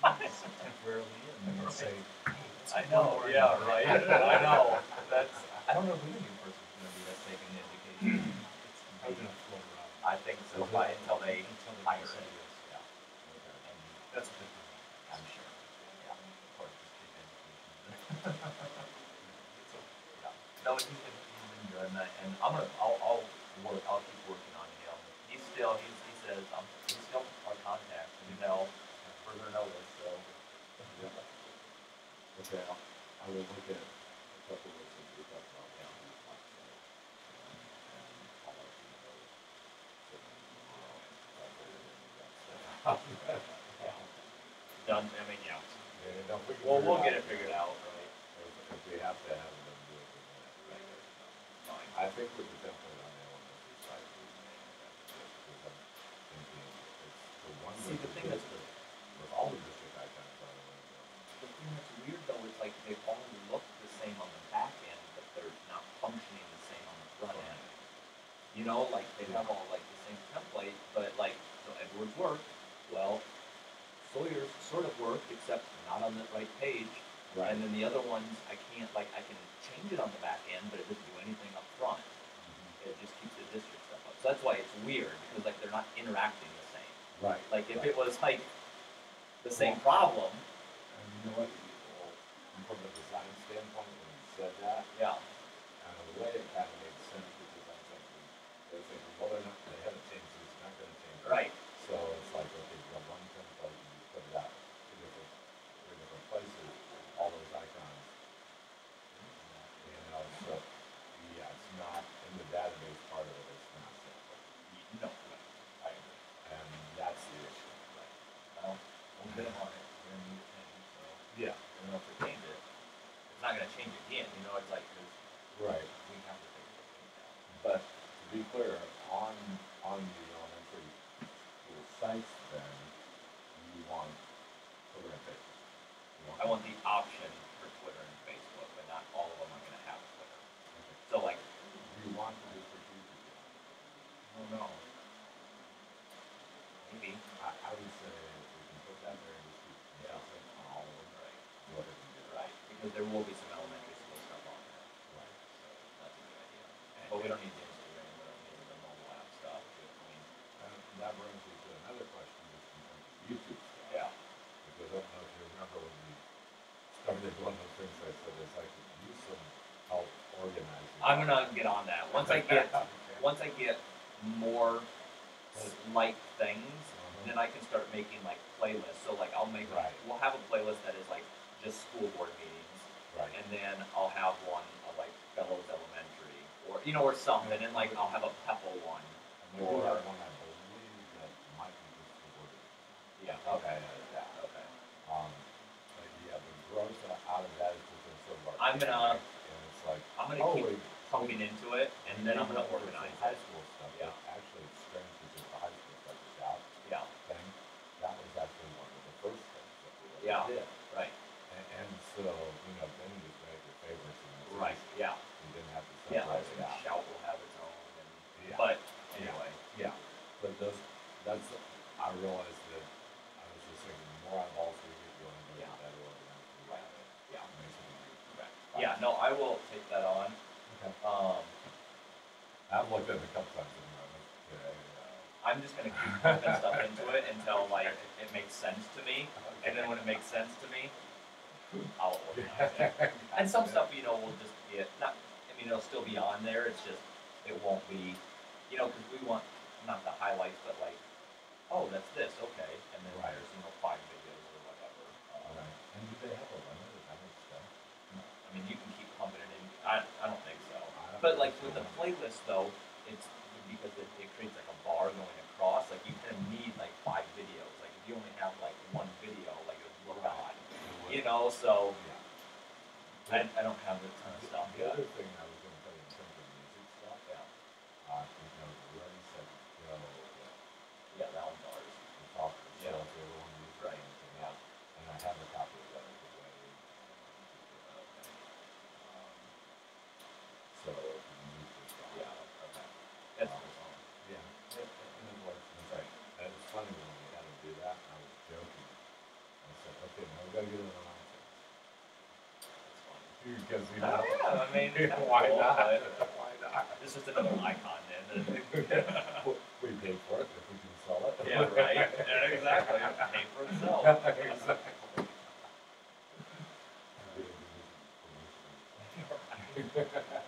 Temporarily, and then say. I know, yeah, right. I know. I don't know who the new person's gonna be that's taking the education. It's probably gonna float around. I think so, until they hire it. Yeah. And that's a good thing. I'm sure. Yeah. Of course, just keep education. Yeah. No, he's been good, and I'll keep working on him. He says, he's still our contact, further notice, so. Yeah. Okay, I will look at a couple of things we talked about. Yeah. And I'll let you know. Done, I mean, yeah. Don't We'll get it figured out, right? If we have to have them do it, then fine. I think with the template on the elementary side, because I'm thinking it's the one. See, the thing that's with all the district icons on it. The thing that's weird though is like they only look the same on the back end, but they're not functioning the same on the front end. Like they have all like the same template, but like so Edward's work, well, Sawyer's sort of work, except not on the right page. Right. And then the other ones I can't I can change it on the back end, but it doesn't do anything up front. It just keeps the district stuff up. So that's why it's weird, because like they're not interacting the same. Right. Like if it was like the same problem. And you know what? From the design standpoint, when you said that, Yeah. and the way it kind of made sense, because I'm thinking, they're thinking, well, they haven't changed this, it's not going to change. Right. So it's like, okay, you have one template, and you put it out three different places, all those icons. So, yeah, it's not, in the database part of it, it's not simple. No, I agree. And that's the issue. Right. Well, we'll get them on it. We're gonna need it, so. Yeah. I don't know if we change it. It's not gonna change again, it's like, 'cause Right. we have to figure it out. But to be clear, on the elementary school sites, then you want Twitter and Facebook. I want the option for Twitter and Facebook, but not all of them are gonna have Twitter. Okay. So like, Do you want the district users? I don't know. Maybe. I would say if we can put that there, just keep consistent on all of them. Right. Go ahead and do it. Right, because there will be some elementary school stuff on there. Right. So that's a good idea. But we don't need the Instagram, we don't one of the things I said is I could use some help organizing. I'm gonna get on that. Once I get more like things, then I can start making like playlists. So like I'll make, we'll have a playlist that is like just school board meetings. Right. And then I'll have one of like Bellows Elementary or, you know, or something. And like I'll have a Pepple one. And we do have one, I believe, that might be just school board meetings. Yeah, okay. Okay. But yeah, the growth out of that is just sort of our. I'm gonna, and it's like, I'm gonna keep pumping into it, and then I'm gonna organize high it. school stuff. Yeah. Actually, it's strange because the high school stuff, the job thing, that was actually one of the first things that we did. Right. And so, you know, then you just make your favorites. And Right, yeah. You didn't have to Yeah, separate it out. Shout will have its own, but anyway. Yeah, but that's, I realized that, I was just thinking, the more eyeballs we get going, the better organized we have it. Yeah. It makes it easier. Yeah, no, I will take that on. Okay. I've looked at it a couple times and I'm like, okay. I'm just gonna keep pumping stuff into it until like it makes sense to me, and then when it makes sense to me, I'll organize it. And some stuff, you know, will just be not. I mean, it'll still be on there. It's just it won't be, you know, because we want not the highlights, but like, oh, that's this, okay, and then there's 5 videos or whatever. And do they have a limit of how much stuff? I mean, you can keep pumping it in. I don't think so. But like with the playlist though, it's because it creates like a bar going across. Like you kind of need like 5 videos. Like if you only have like 1 video, like it would look odd. You know, so I don't have a ton of stuff The yet. other thing I was going to tell you in terms of music stuff, you know, Ready, Set, Go. Yeah, that one's ours. The talkers. Yeah. So if they ever want to use Right. anything else. And I have a copy of that at the way. So if you use this stuff. Okay. That's awesome. Yeah. And it works. It's like, and it's funny when we had to do that, and I was joking. I said, okay, now we got to get it on iTunes. Because you know, I mean, why cool, not? but Why not? It's just another icon then. We paid for it if we can sell it. Yeah, right. Yeah, exactly. Pay for itself. Exactly.